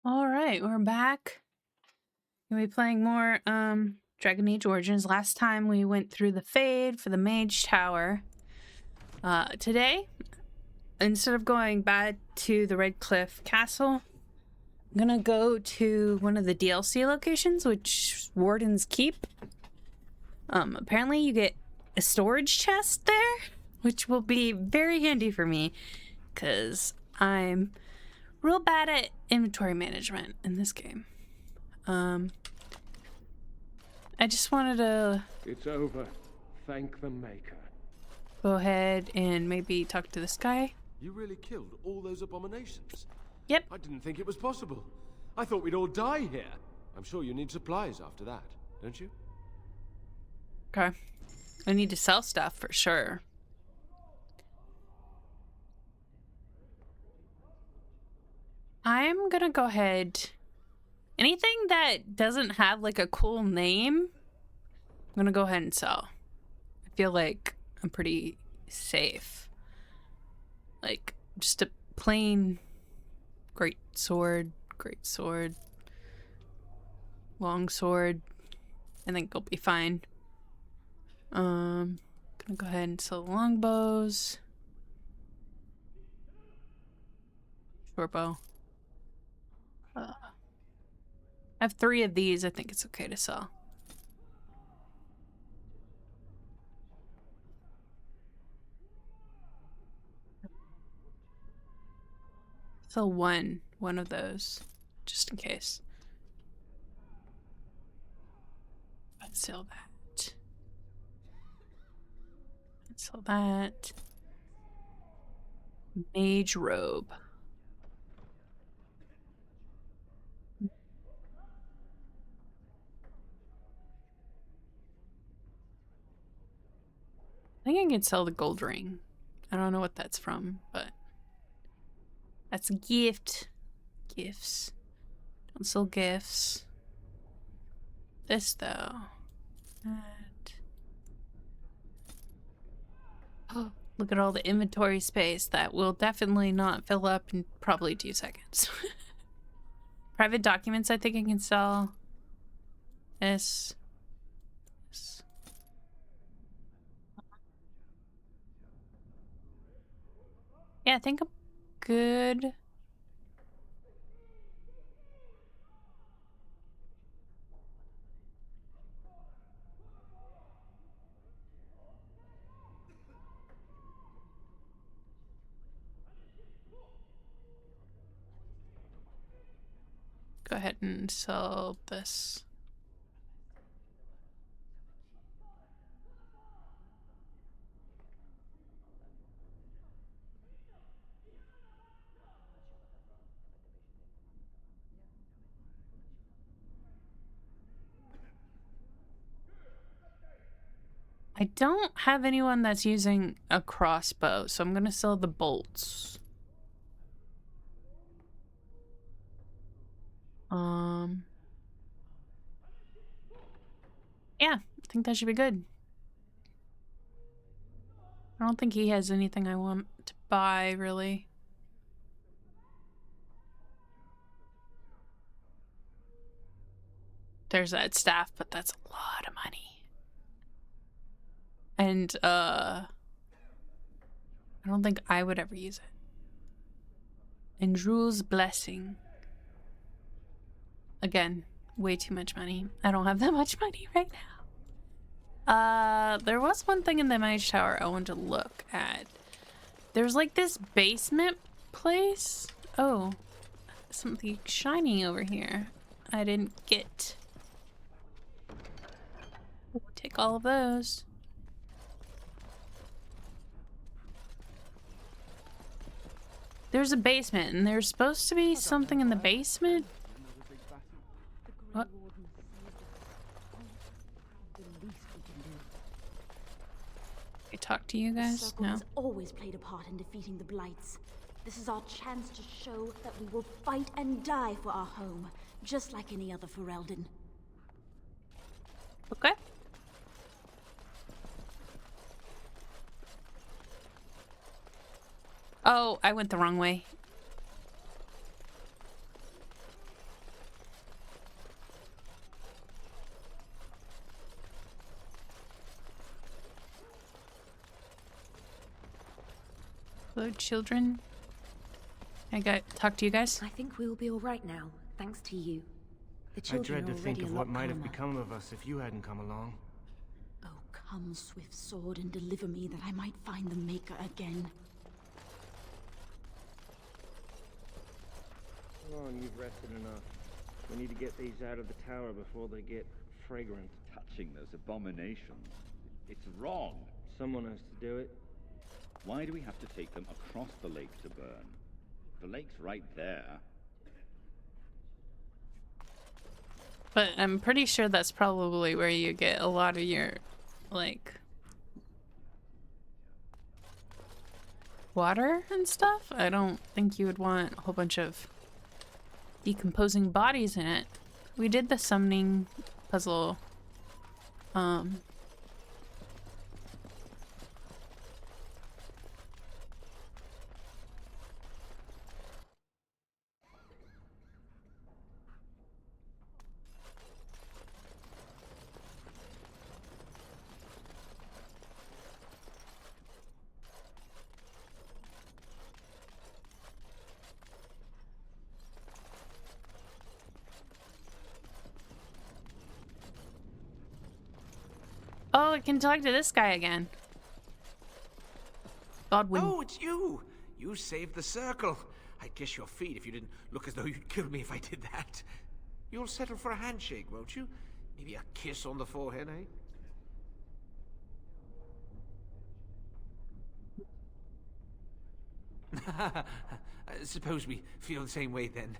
All right, we're back. We'll be playing more Dragon Age Origins. Last time we went through the Fade for the Mage Tower. Today, instead of going back to the Red Cliff Castle, I'm gonna go to one of the DLC locations, which Wardens keep. Apparently you get a storage chest there, which will be very handy for me, because I'm real bad at inventory management in this game. I just wanted to It's over. Thank the Maker. go ahead and maybe talk to this guy. You really killed all those abominations? Yep. I didn't think it was possible. I thought we'd all die here. I'm sure you need supplies after that, don't you? Okay. I need to sell stuff for sure. I'm gonna go ahead. Anything that doesn't have like a cool name, I'm gonna go ahead and sell. I feel like I'm pretty safe. Like just a plain great sword, long sword. I think it'll be fine. Gonna go ahead and sell longbows. Short bow. I have 3 of these. I think it's okay to sell. Sell one of those, just in case. Let's sell that. Let's sell that. Mage robe. I think I can sell the gold ring. I don't know what that's from, but that's a gift. Gifts. Don't sell gifts. This though. That. Oh, look at all the inventory space. That will definitely not fill up in probably 2 seconds. Private documents I think I can sell. This. Yeah, I think I'm good. Go ahead and sell this. I don't have anyone that's using a crossbow, so I'm gonna sell the bolts. Yeah, I think that should be good. I don't think he has anything I want to buy, really. There's that staff, but that's a lot of money. And, I don't think I would ever use it. And Drew's blessing. Again, way too much money. I don't have that much money right now. There was one thing in the Mage Tower I wanted to look at. There's like this basement place. Oh, something shiny over here. I didn't get. Take all of those. There's a basement, and there's supposed to be something in the basement. What? I talk to you guys? The circle No. has always played a part in defeating the Blights. This is our chance to show that we will fight and die for our home, just like any other Ferelden. Okay. Oh, I went the wrong way. Hello, children. I got talk to you guys. I think we'll be all right now, thanks to you. The I children dread are to already think of a lot what might have calmer. become of us if you hadn't come along. Oh, come, swift sword, and deliver me that I might find the Maker again. Come on, you've rested enough. We need to get these out of the tower before they get fragrant. Touching those abominations. It's wrong. Someone has to do it. Why do we have to take them across the lake to burn? The lake's right there. But I'm pretty sure that's probably where you get a lot of your, like, water and stuff. I don't think you would want a whole bunch of decomposing bodies in it. We did the summoning puzzle. Oh, I can talk to this guy again. Godwin. Oh, it's you! You saved the circle. I'd kiss your feet if you didn't look as though you'd kill me if I did that. You'll settle for a handshake, won't you? Maybe a kiss on the forehead, eh? Suppose we feel the same way then.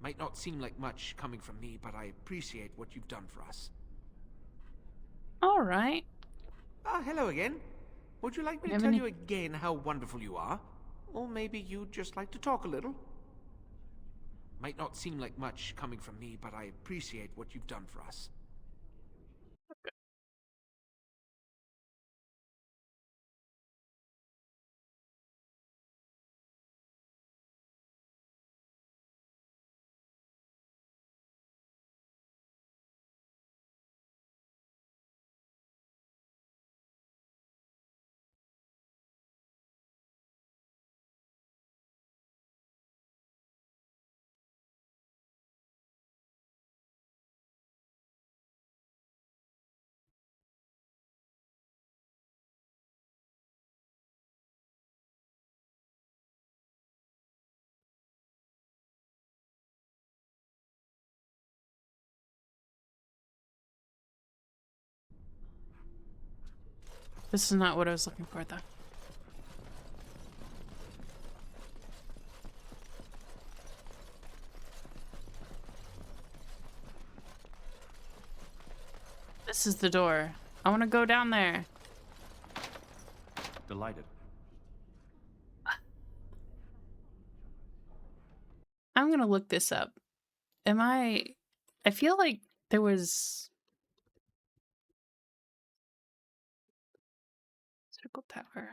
Might not seem like much coming from me, but I appreciate what you've done for us. All right. Ah, hello again. Would you like me to Have tell any- you again how wonderful you are? Or maybe you'd just like to talk a little? Might not seem like much coming from me, but I appreciate what you've done for us. This is not what I was looking for, though. This is the door. I want to go down there. Delighted. I'm gonna look this up. I feel like there was circle tower.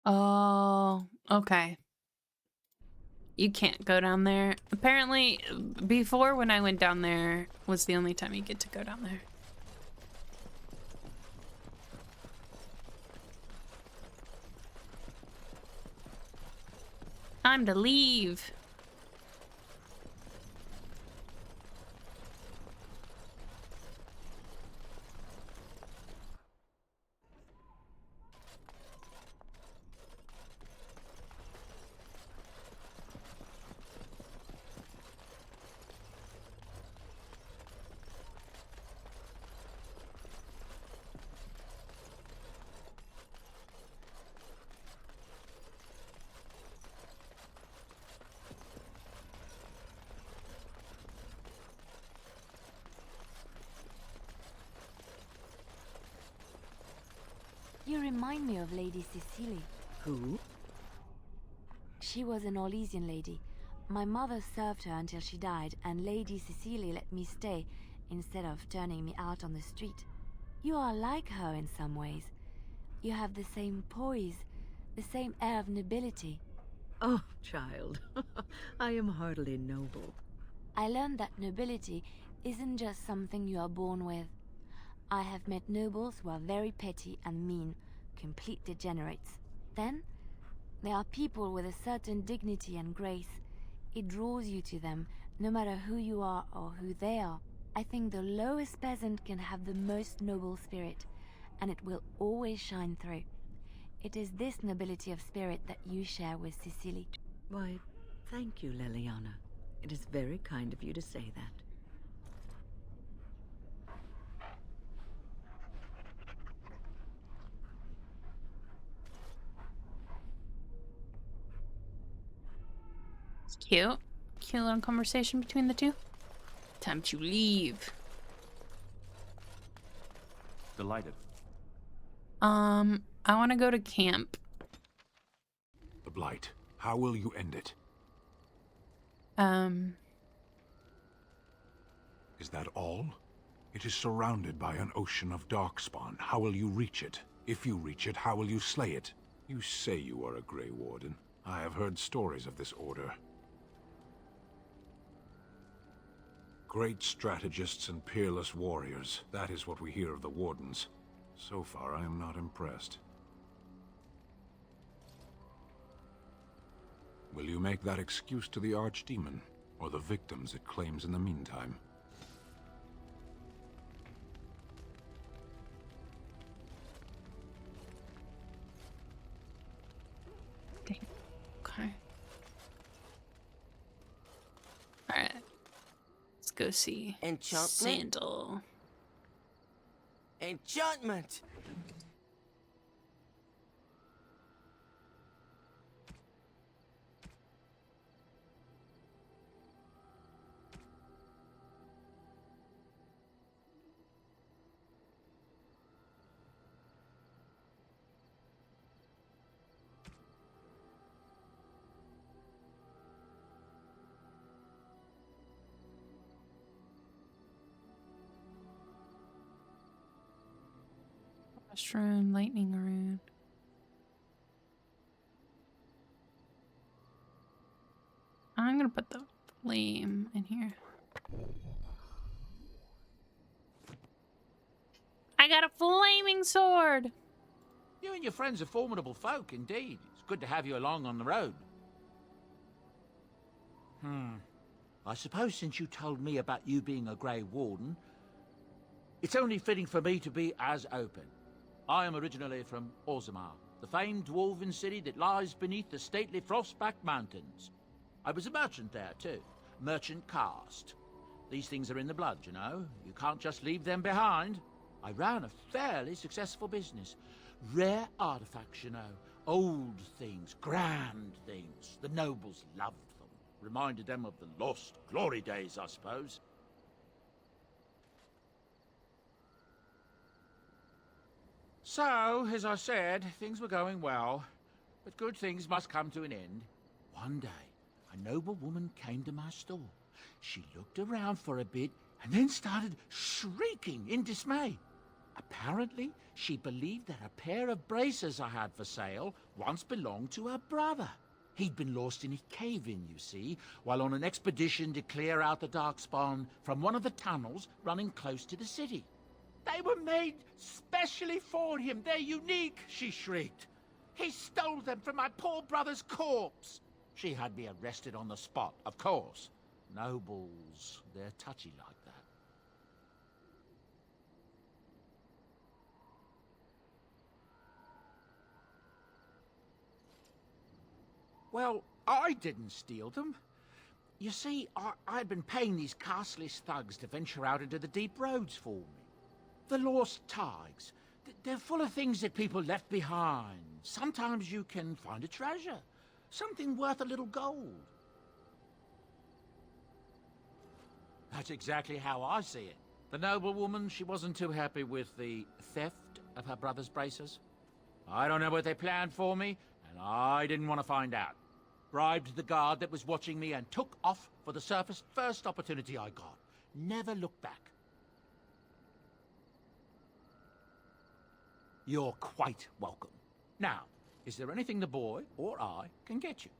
Oh, okay. You can't go down there. Apparently, before when I went down there was the only time you get to go down there. Time to leave. You remind me of Lady Cecily. Who? She was an Orlesian lady. My mother served her until she died, and Lady Cecily let me stay instead of turning me out on the street. You are like her in some ways. You have the same poise, the same air of nobility. Oh, child. I am hardly noble. I learned that nobility isn't just something you are born with. I have met nobles who are very petty and mean, complete degenerates. Then, there are people with a certain dignity and grace. It draws you to them, no matter who you are or who they are. I think the lowest peasant can have the most noble spirit, and it will always shine through. It is this nobility of spirit that you share with Cecily. Why, thank you, Liliana. It is very kind of you to say that. It's cute. Cute little conversation between the two. Time to leave. Delighted. I want to go to camp. The Blight. How will you end it? Is that all? It is surrounded by an ocean of darkspawn. How will you reach it? If you reach it, how will you slay it? You say you are a Grey Warden. I have heard stories of this order. Great strategists and peerless warriors. That is what we hear of the Wardens. So far, I am not impressed. Will you make that excuse to the Archdemon, or the victims it claims in the meantime? Okay. Alright. Let's go see Enchantment? Sandal. Enchantment! Frost rune, lightning rune. I'm gonna put the flame in here. I got a flaming sword! You and your friends are formidable folk, indeed. It's good to have you along on the road. I suppose since you told me about you being a Grey Warden, it's only fitting for me to be as open. I am originally from Orzammar, the famed dwarven city that lies beneath the stately Frostback Mountains. I was a merchant there, too. Merchant caste. These things are in the blood, you know. You can't just leave them behind. I ran a fairly successful business. Rare artifacts, you know. Old things, grand things. The nobles loved them. Reminded them of the lost glory days, I suppose. So, as I said, things were going well. But good things must come to an end. One day, a noble woman came to my store. She looked around for a bit and then started shrieking in dismay. Apparently, she believed that a pair of braces I had for sale once belonged to her brother. He'd been lost in a cave-in, you see, while on an expedition to clear out the Darkspawn from one of the tunnels running close to the city. They were made specially for him. They're unique, she shrieked. He stole them from my poor brother's corpse. She had me arrested on the spot, of course. Nobles, they're touchy like that. Well, I didn't steal them. You see, I'd been paying these castless thugs to venture out into the deep roads for me. The lost tides. They're full of things that people left behind. Sometimes you can find a treasure. Something worth a little gold. That's exactly how I see it. The noblewoman, she wasn't too happy with the theft of her brother's braces. I don't know what they planned for me, and I didn't want to find out. Bribed the guard that was watching me and took off for the surface first opportunity I got. Never looked back. You're quite welcome. Now, is there anything the boy or I can get you?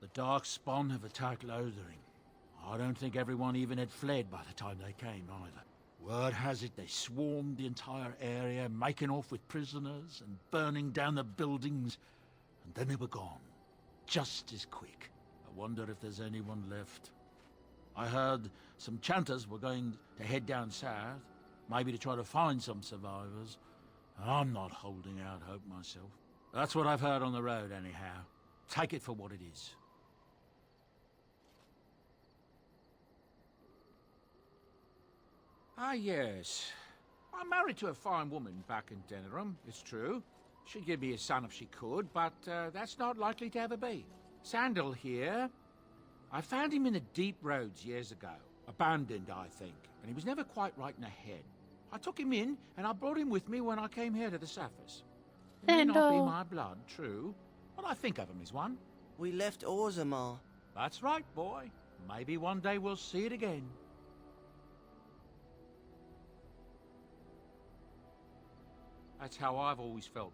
The Darkspawn have attacked Lothering. I don't think everyone even had fled by the time they came, either. Word has it they swarmed the entire area, making off with prisoners and burning down the buildings. And then they were gone. Just as quick. I wonder if there's anyone left. I heard some chanters were going to head down south, maybe to try to find some survivors. I'm not holding out hope myself. That's what I've heard on the road, anyhow. Take it for what it is. Ah, yes. I'm married to a fine woman back in Denerim, it's true. She'd give me a son if she could, but that's not likely to ever be. Sandal here. I found him in the deep roads years ago. Abandoned, I think, and he was never quite right in the head. I took him in, and I brought him with me when I came here to the surface. He may not be my blood, true, but I think of him as one. We left Orzammar. That's right, boy. Maybe one day we'll see it again. That's how I've always felt.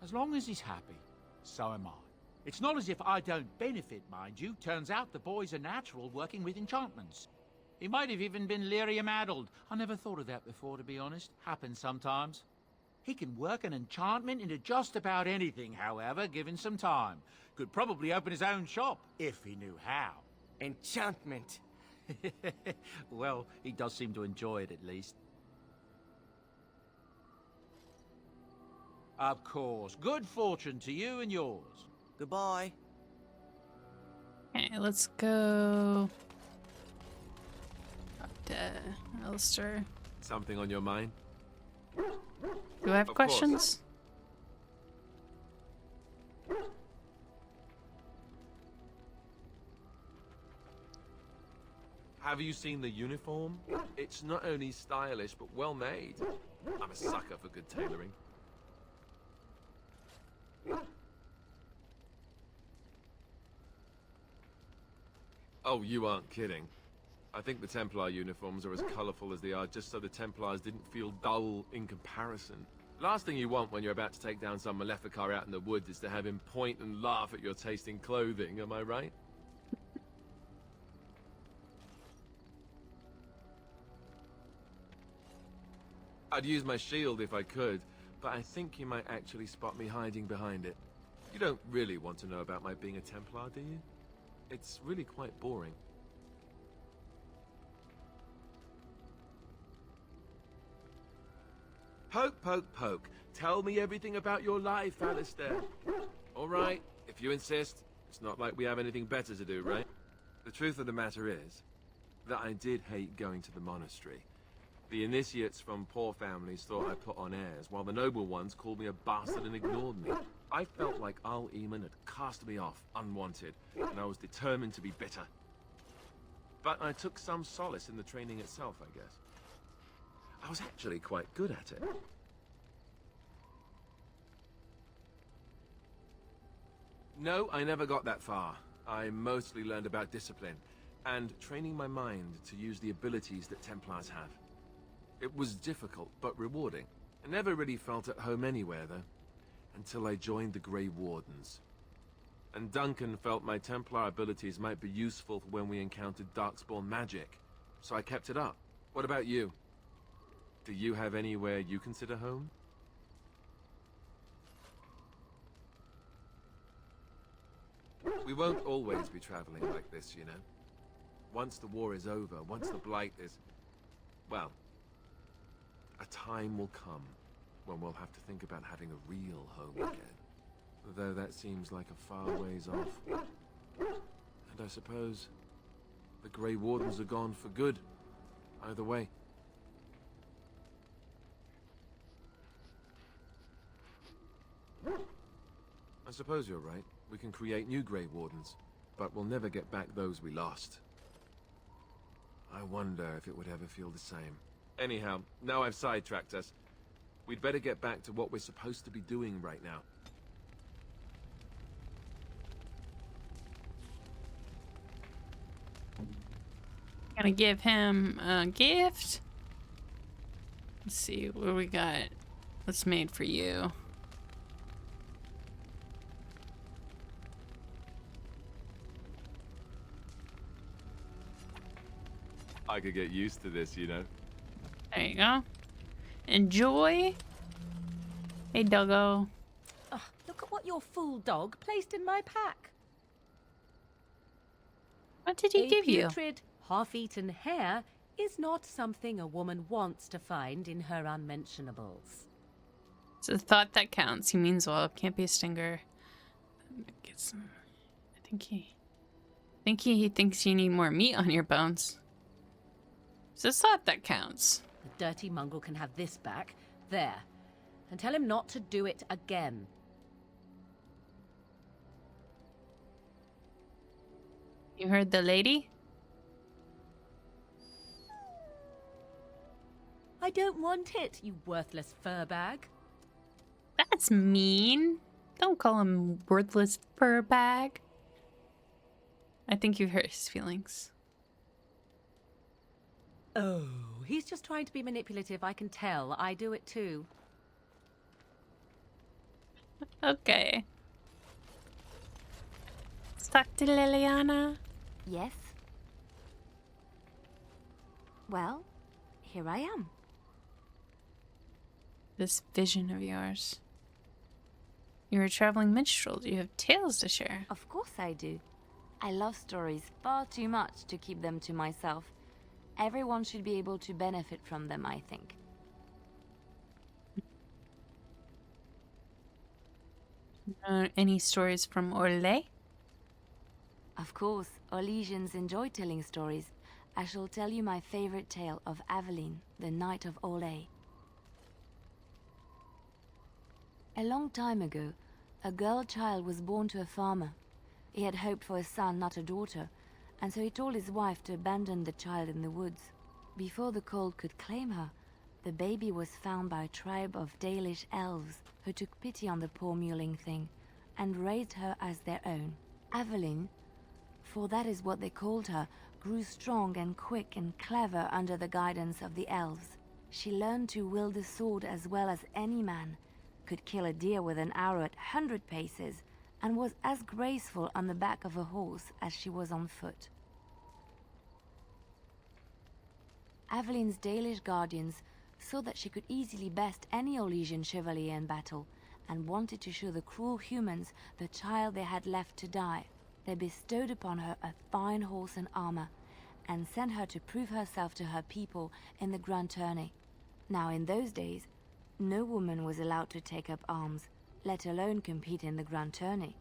As long as he's happy, so am I. It's not as if I don't benefit, mind you. Turns out the boy's a natural working with enchantments. He might have even been lyrium-addled. I never thought of that before, to be honest. Happens sometimes. He can work an enchantment into just about anything, however, given some time. Could probably open his own shop, if he knew how. Enchantment. Well, he does seem to enjoy it, at least. Of course. Good fortune to you and yours. Goodbye. Okay, let's go up to Alistair. Something on your mind? Do I have Of questions? Have you seen the uniform? It's not only stylish, but well made. I'm a sucker for good tailoring. Oh, you aren't kidding. I think the Templar uniforms are as colourful as they are just so the Templars didn't feel dull in comparison. Last thing you want when you're about to take down some Maleficar out in the woods is to have him point and laugh at your taste in clothing, am I right? I'd use my shield if I could, but I think you might actually spot me hiding behind it. You don't really want to know about my being a Templar, do you? It's really quite boring. Poke, poke, poke. Tell me everything about your life, Alistair. All right, if you insist. It's not like we have anything better to do, right? The truth of the matter is that I did hate going to the monastery. The initiates from poor families thought I put on airs, while the noble ones called me a bastard and ignored me. I felt like Al Eamon had cast me off, unwanted, and I was determined to be bitter. But I took some solace in the training itself, I guess. I was actually quite good at it. No, I never got that far. I mostly learned about discipline, and training my mind to use the abilities that Templars have. It was difficult, but rewarding. I never really felt at home anywhere, though, until I joined the Grey Wardens. And Duncan felt my Templar abilities might be useful when we encountered Darkspawn magic, so I kept it up. What about you? Do you have anywhere you consider home? We won't always be traveling like this, you know. Once the war is over, once the Blight is... well, a time will come when we'll have to think about having a real home again. Though that seems like a far ways off. And I suppose the Grey Wardens are gone for good. Either way. I suppose you're right. We can create new Grey Wardens, but we'll never get back those we lost. I wonder if it would ever feel the same. Anyhow, now I've sidetracked us. We'd better get back to what we're supposed to be doing right now. Gonna give him a gift. Let's see what we got. What's made for you? I could get used to this, you know. There you go. Enjoy. Hey, doggo. Ugh, look at what your fool dog placed in my pack. What did he give you? A putrid, half-eaten hare is not something a woman wants to find in her unmentionables. It's a thought that counts. He means well. It can't be a stinger. I think he thinks you need more meat on your bones. It's a thought that counts. The dirty mongrel can have this back. There. And tell him not to do it again. You heard the lady? I don't want it, you worthless fur bag. That's mean. Don't call him worthless fur bag. I think you've hurt his feelings. Oh, he's just trying to be manipulative, I can tell. I do it too. Okay. Let's talk to Liliana. Yes? Well, here I am. This vision of yours. You're a traveling minstrel. You have tales to share. Of course I do. I love stories far too much to keep them to myself. Everyone should be able to benefit from them, I think. Any stories from Orlais? Of course, Orlesians enjoy telling stories. I shall tell you my favorite tale of Aveline, the Knight of Orlais. A long time ago, a girl child was born to a farmer. He had hoped for a son, not a daughter, and so he told his wife to abandon the child in the woods. Before the cold could claim her, the baby was found by a tribe of Dalish elves who took pity on the poor mewling thing and raised her as their own. Aveline, for that is what they called her, grew strong and quick and clever under the guidance of the elves. She learned to wield the sword as well as any man, could kill a deer with an arrow at 100 paces, and was as graceful on the back of a horse as she was on foot. Aveline's Dalish guardians saw that she could easily best any Orlesian chevalier in battle, and wanted to show the cruel humans the child they had left to die. They bestowed upon her a fine horse and armor, and sent her to prove herself to her people in the grand tourney. Now in those days, no woman was allowed to take up arms, let alone compete in the grand tourney,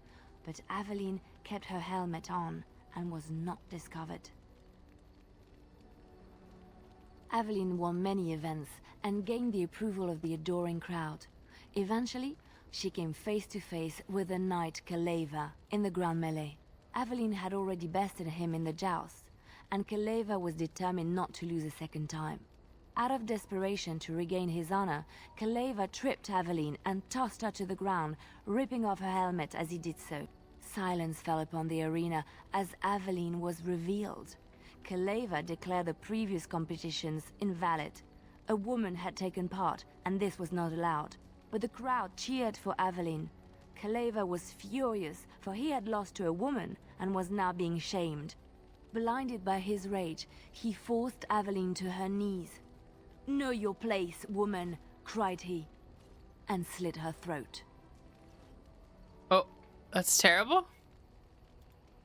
but Aveline kept her helmet on and was not discovered. Aveline won many events and gained the approval of the adoring crowd. Eventually, she came face to face with the knight Kaleva in the grand melee. Aveline had already bested him in the joust, and Kaleva was determined not to lose a second time. Out of desperation to regain his honor, Kaleva tripped Aveline and tossed her to the ground, ripping off her helmet as he did so. Silence fell upon the arena as Aveline was revealed. Kaleva declared the previous competitions invalid. A woman had taken part, and this was not allowed. But the crowd cheered for Aveline. Kaleva was furious, for he had lost to a woman and was now being shamed. Blinded by his rage, he forced Aveline to her knees. "Know your place, woman," cried he, and slit her throat. Oh, that's terrible.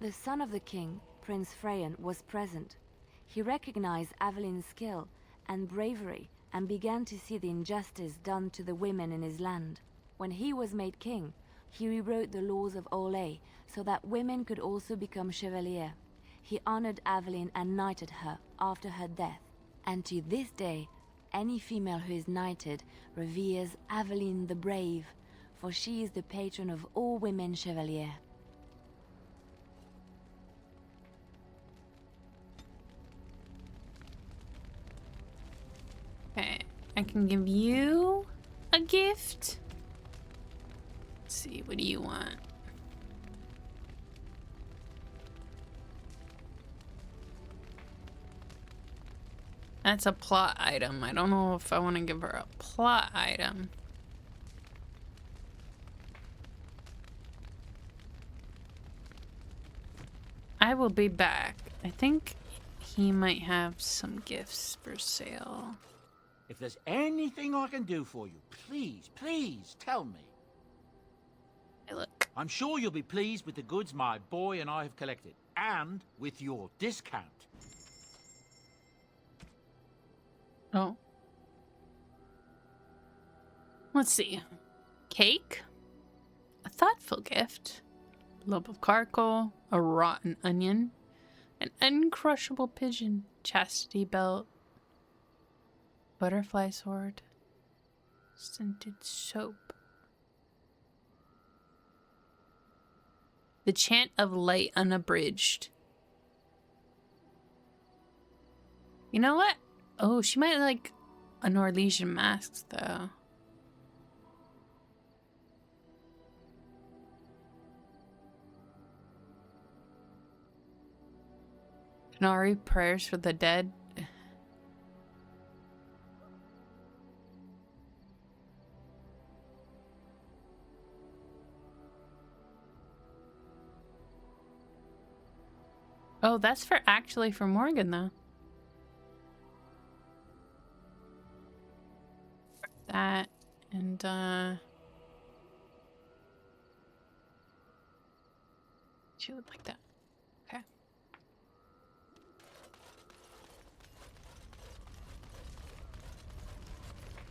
The son of the king, Prince Freyan, was present. He recognized Aveline's skill and bravery and began to see the injustice done to the women in his land. When he was made king, he rewrote the laws of Orlais so that women could also become chevalier. He honored Aveline and knighted her after her death. And to this day, any female who is knighted reveres Aveline the Brave, for she is the patron of all women chevalier. Okay, I can give you a gift. Let's see, what do you want? That's a plot item. I don't know if I want to give her a plot item. I will be back. I think he might have some gifts for sale. If there's anything I can do for you, please, please tell me. Hey, look. I'm sure you'll be pleased with the goods my boy and I have collected, and with your discount. Oh. Let's see. Cake, a thoughtful gift, a loaf of charcoal, a rotten onion, an uncrushable pigeon, chastity belt, butterfly sword, scented soap. The chant of light unabridged. You know what? Oh, she might like a Norwegian mask though. Canary prayers for the dead. Oh, that's for actually for Morgan though. That and she would like that. Okay.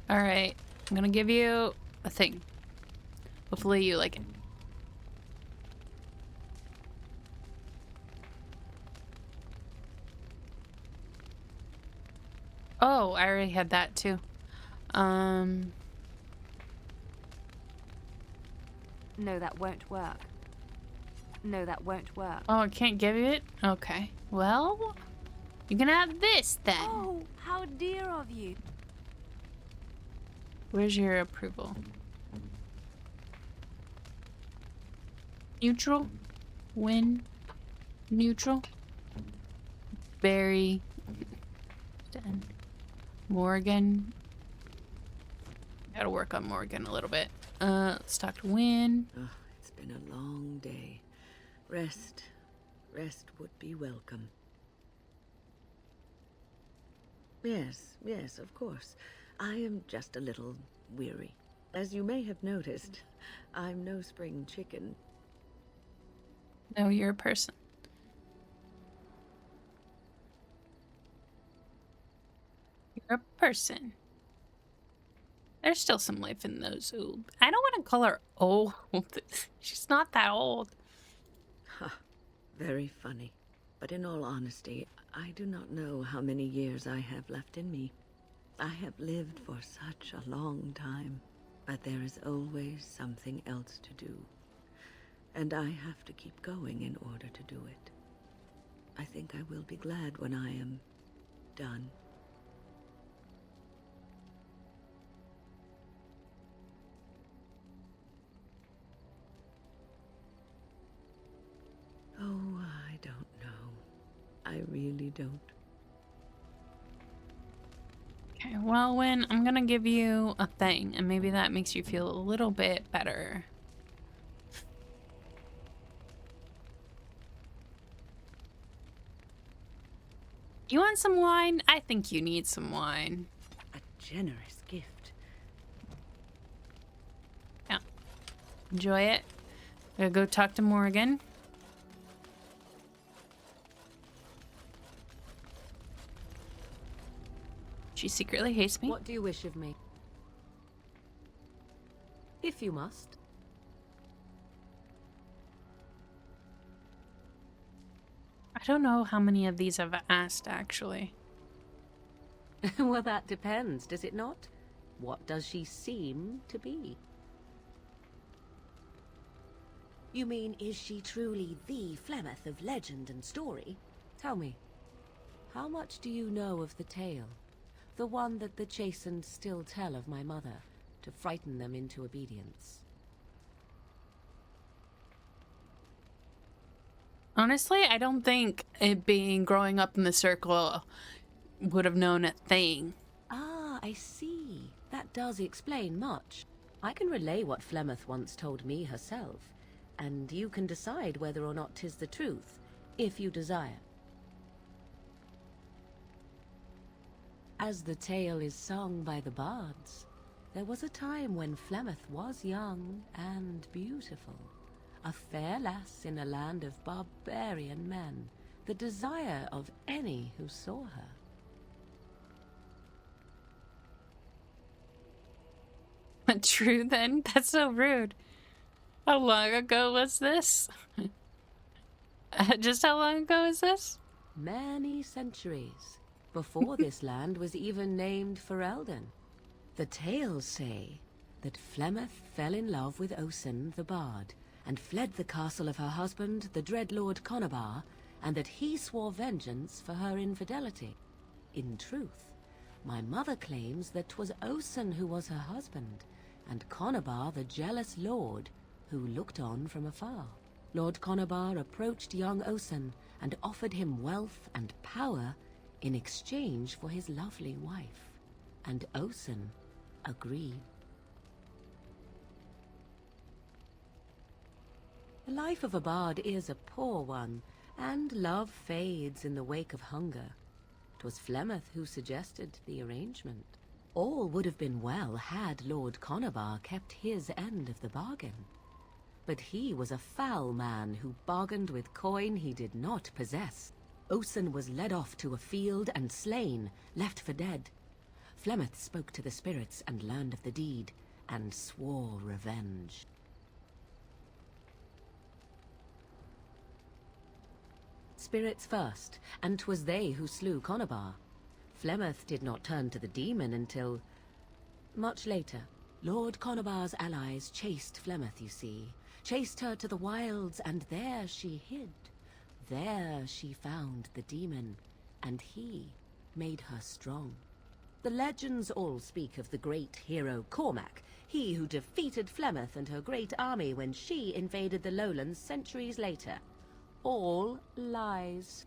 All right, I'm gonna give you a thing. Hopefully you like it. Oh, I already had that too. No, that won't work. No, that won't work. Oh, I can't give you it? Okay. Well, you can have this then. Oh, how dear of you. Where's your approval? Neutral? Win? Neutral? Barry? Then Morgan? Gotta work on Morgan a little bit. Let's talk to Win. Oh, it's been a long day. Rest would be welcome. Yes, of course. I am just a little weary. As you may have noticed, I'm no spring chicken. No, you're a person. You're a person. There's still some life in those old. I don't want to call her old. She's not that old. Ha, very funny. But in all honesty, I do not know how many years I have left in me. I have lived for such a long time, but there is always something else to do. And I have to keep going in order to do it. I think I will be glad when I am done. Oh, I don't know. I really don't. Okay, well, Win, I'm gonna give you a thing, and maybe that makes you feel a little bit better. You want some wine? I think you need some wine. A generous gift. Yeah. Enjoy it. I'm gonna go talk to Morgan. She secretly hates me. What do you wish of me? If you must. I don't know how many of these I've asked, actually. Well, that depends, does it not? What does she seem to be? You mean, is she truly the Flemeth of legend and story? Tell me, how much do you know of the tale? The one that the chastened still tell of my mother, to frighten them into obedience. Honestly, I don't think it being growing up in the circle would have known a thing. Ah, I see. That does explain much. I can relay what Flemeth once told me herself, and you can decide whether or not 'tis the truth, if you desire. As the tale is sung by the bards, there was a time when Flemeth was young and beautiful, a fair lass in a land of barbarian men, the desire of any who saw her. True then? That's so rude. How long ago was this? Just how long ago is this? Many centuries before this land was even named Ferelden. The tales say that Flemeth fell in love with Osen the Bard and fled the castle of her husband, the dread Lord Conabar, and that he swore vengeance for her infidelity. In truth, my mother claims that 'twas Osen who was her husband, and Conabar the jealous lord who looked on from afar. Lord Conabar approached young Osen and offered him wealth and power in exchange for his lovely wife, and Osen agreed. The life of a bard is a poor one, and love fades in the wake of hunger. 'Twas Flemeth who suggested the arrangement. All would have been well had Lord Conabar kept his end of the bargain. But he was a foul man who bargained with coin he did not possess. Osen was led off to a field and slain, left for dead. Flemeth spoke to the spirits and learned of the deed, and swore revenge. Spirits first, and 'twas they who slew Conabar. Flemeth did not turn to the demon until much later. Lord Conabar's allies chased Flemeth, you see. Chased her to the wilds, and there she hid. There she found the demon, and he made her strong. The legends all speak of the great hero Cormac, he who defeated Flemeth and her great army when she invaded the lowlands centuries later. All lies.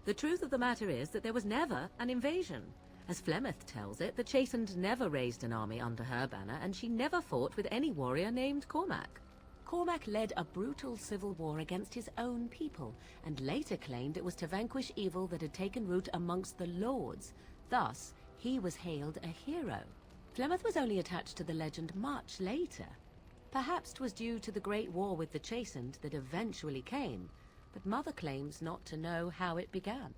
The truth of the matter is that there was never an invasion. As Flemeth tells it, the Chastened never raised an army under her banner, and she never fought with any warrior named Cormac. Cormac led a brutal civil war against his own people, and later claimed it was to vanquish evil that had taken root amongst the lords. Thus, he was hailed a hero. Flemeth was only attached to the legend much later. Perhaps 'twas due to the great war with the Chastened that eventually came, but Mother claims not to know how it began.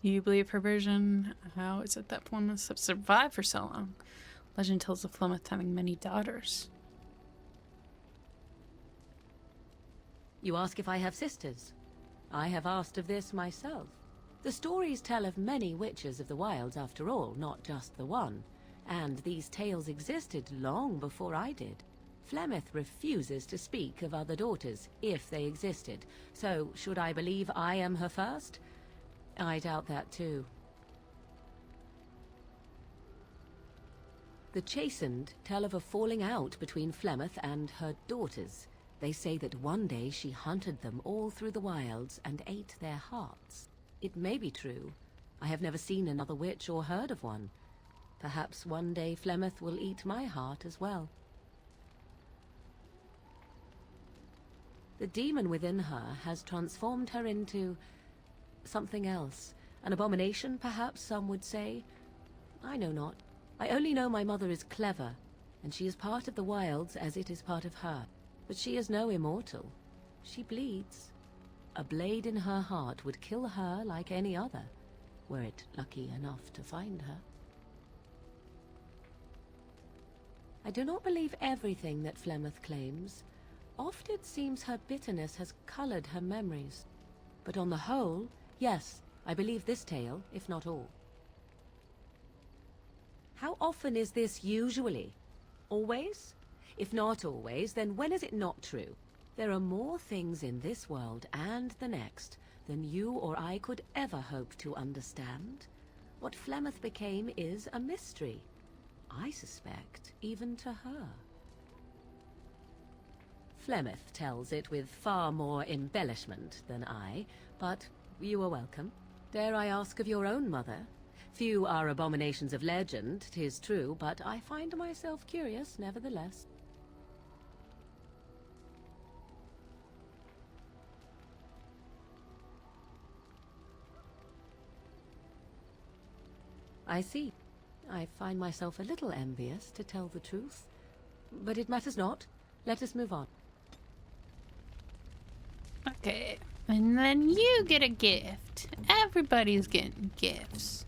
You believe her version? How is it that one must have survived for so long? Legend tells of Flemeth having many daughters. You ask if I have sisters. I have asked of this myself. The stories tell of many witches of the wilds after all, not just the one. And these tales existed long before I did. Flemeth refuses to speak of other daughters, if they existed. So, should I believe I am her first? I doubt that too. The Chastened tell of a falling out between Flemeth and her daughters. They say that one day she hunted them all through the wilds and ate their hearts. It may be true. I have never seen another witch or heard of one. Perhaps one day Flemeth will eat my heart as well. The demon within her has transformed her into something else. An abomination, perhaps some would say. I know not. I only know my mother is clever, and she is part of the wilds as it is part of her. But she is no immortal. She bleeds. A blade in her heart would kill her like any other, were it lucky enough to find her. I do not believe everything that Flemeth claims. Oft it seems her bitterness has colored her memories. But on the whole, yes, I believe this tale, if not all. How often is this usually? Always? If not always, then when is it not true? There are more things in this world and the next than you or I could ever hope to understand. What Flemeth became is a mystery. I suspect, even to her. Flemeth tells it with far more embellishment than I, but you are welcome. Dare I ask of your own mother? Few are abominations of legend, 'tis true, but I find myself curious nevertheless. I see. I find myself a little envious, to tell the truth. But it matters not. Let us move on. Okay, and then you get a gift. Everybody's getting gifts.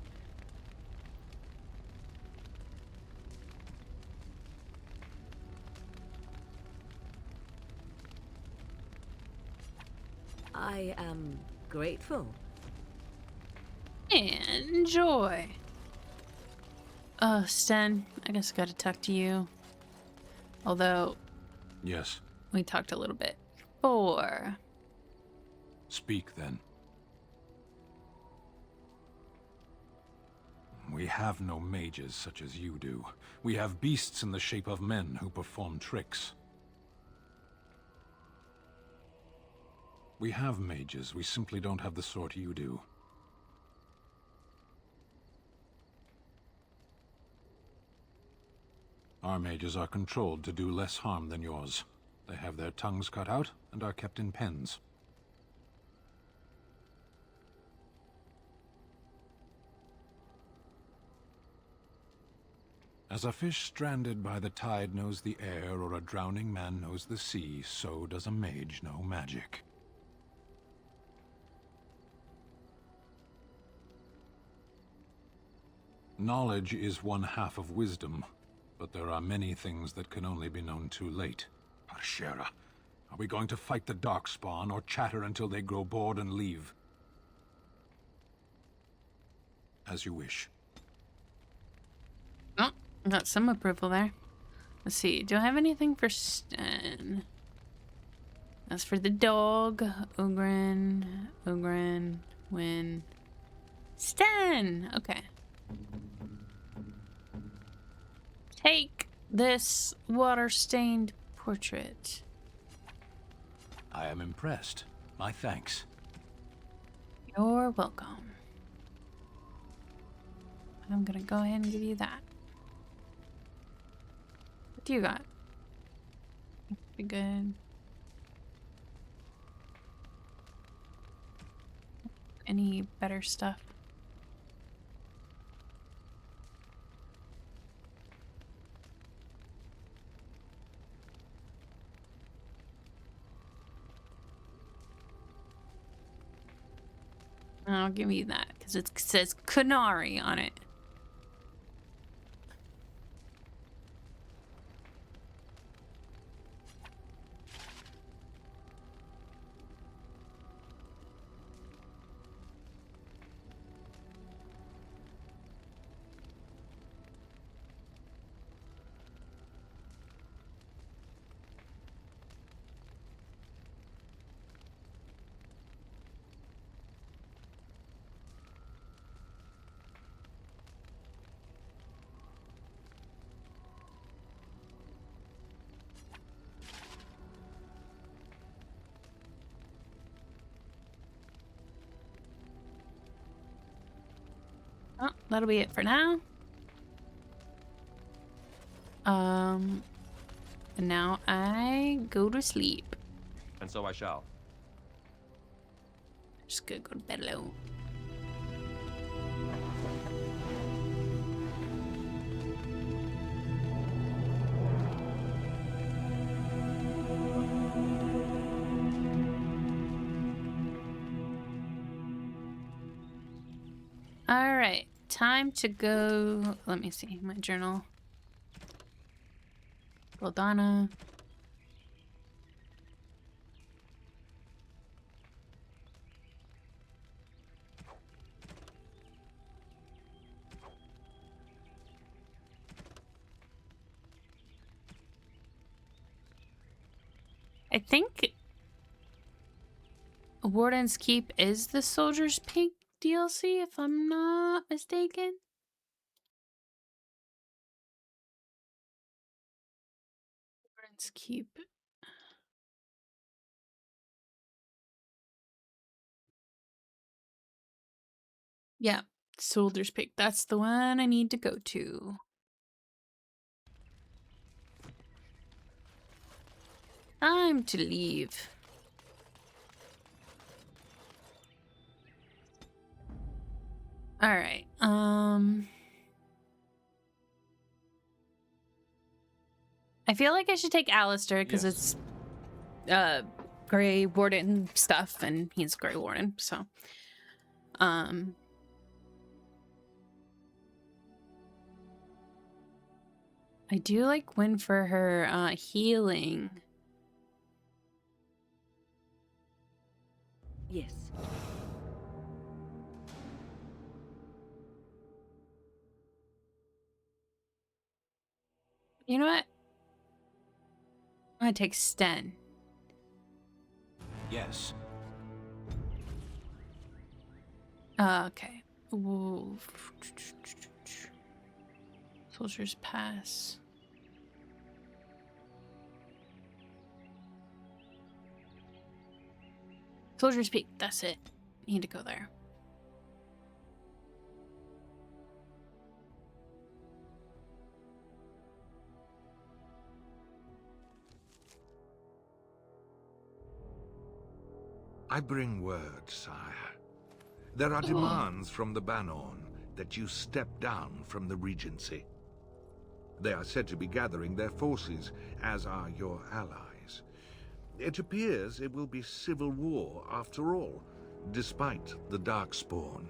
I am grateful. Enjoy. Oh, Sten, I guess I gotta talk to you. Although, Yes. we talked a little bit before. Speak, then. We have no mages such as you do. We have beasts in the shape of men who perform tricks. We have mages, we simply don't have the sort you do. Our mages are controlled to do less harm than yours. They have their tongues cut out and are kept in pens. As a fish stranded by the tide knows the air, or a drowning man knows the sea, so does a mage know magic. Knowledge is one half of wisdom, but there are many things that can only be known too late. Arshera, are we going to fight the Darkspawn, or chatter until they grow bored and leave? As you wish. Oh, got some approval there. Let's see, do I have anything for Sten? As for the dog, Ogren, win. Sten! Okay. Take this water-stained portrait. I am impressed. My thanks. You're welcome. I'm gonna go ahead and give you that. What do you got? Be good. Any better stuff? I'll give you that because it says Kunari on it. Oh, that'll be it for now. And now I go to sleep. And so I shall. Just gonna go to bed alone. Alright, time to go. Let me see my journal. Goldana. I think Warden's Keep is the Soldier's Peak DLC, if I'm not mistaken. Warden's Keep. Yeah, Soldier's Peak. That's the one I need to go to. Time to leave. All right. I feel like I should take Alistair because it's Grey Warden stuff, and he's Grey Warden, so I do like Win for her healing. Yes. You know what? I'm gonna take Sten. Yes. Okay. Ooh. Soldier's Pass. Soldier's Peak, that's it. Need to go there. I bring word, sire. There are demands from the Banorn that you step down from the Regency. They are said to be gathering their forces, as are your allies. It appears it will be civil war after all, despite the Darkspawn.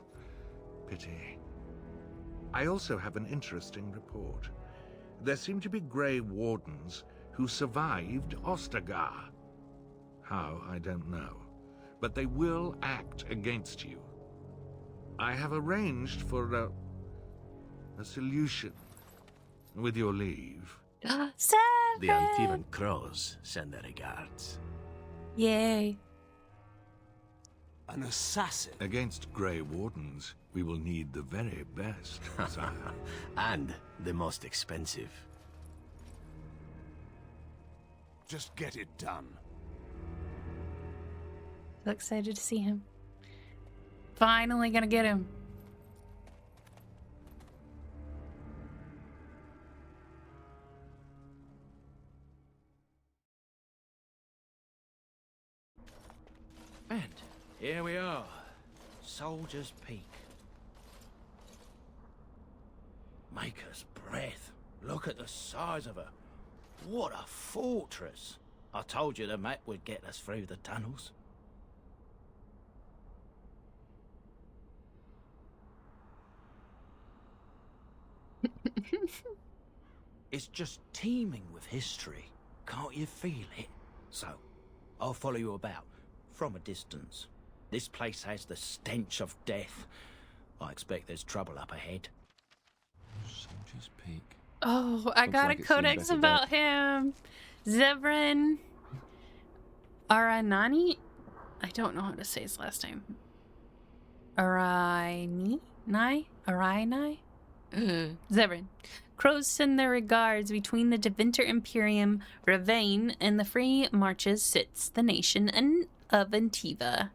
Pity. I also have an interesting report. There seem to be Grey Wardens who survived Ostagar. How, I don't know. But they will act against you. I have arranged for a solution, with your leave. Seven! The Antivan Crows send their regards. Yay. An assassin? Against Grey Wardens, we will need the very best, sire. And the most expensive. Just get it done. So excited to see him. Finally gonna get him. And here we are. Soldier's Peak. Maker's breath. Look at the size of her. What a fortress. I told you the map would get us through the tunnels. It's just teeming with history. Can't you feel it? So, I'll follow you about, from a distance. This place has the stench of death. I expect there's trouble up ahead. Soldier's Peak. Oh, I got like a it's seen codex better about him. Zevran Aranani? I don't know how to say his last name. Aranai? Aranai? Zevran. Crows send their regards. Between the Deventer Imperium, Ravane, and the Free Marches sits the nation of Antiva.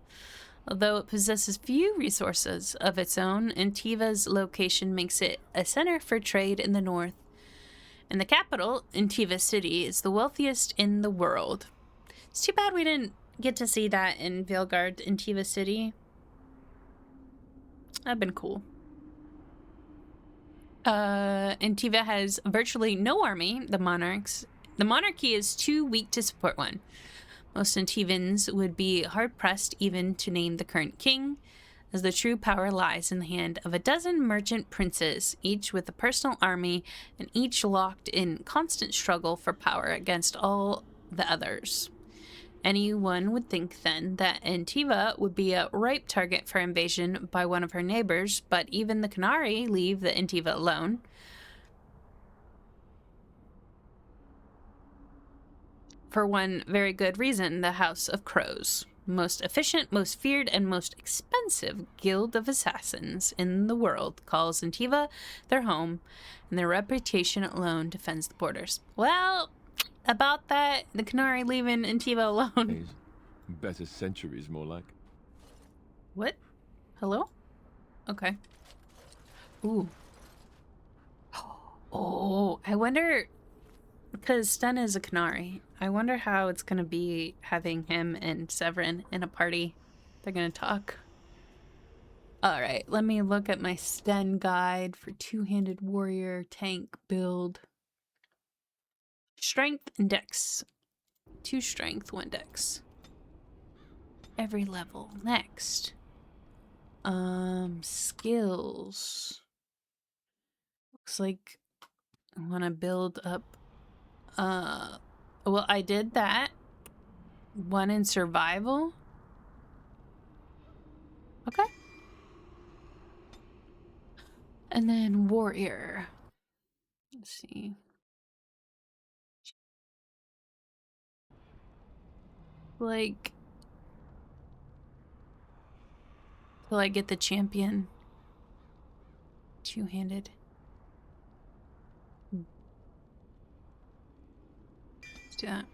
Although it possesses few resources of its own, Antiva's location makes it a center for trade in the north. And the capital, Antiva City, is the wealthiest in the world. It's too bad we didn't get to see that in Veilguard, Antiva City. That'd been cool. Antiva has virtually no army, the monarchy is too weak to support one. Most Antivans would be hard-pressed even to name the current king, as the true power lies in the hand of a dozen merchant princes, each with a personal army, and each locked in constant struggle for power against all the others. Anyone would think then that Antiva would be a ripe target for invasion by one of her neighbors, but even the Canari leave the Antiva alone. For one very good reason, the House of Crows. Most efficient, most feared, and most expensive guild of assassins in the world calls Antiva their home, and their reputation alone defends the borders. Well, about that, the Canari leaving Antiva alone. Better centuries, more like. What? Hello? Okay. Ooh. Oh, I wonder, because Sten is a Canari, I wonder how it's going to be having him and Severin in a party. They're going to talk. All right, let me look at my Sten guide for two-handed warrior tank build. Strength and dex. 2 strength, 1 dex. Every level. Next. Skills. Looks like I want to build up. Well, I did that. 1 in survival. Okay. And then warrior. Let's see. Like, till I get the champion. 2-handed. Let's do that.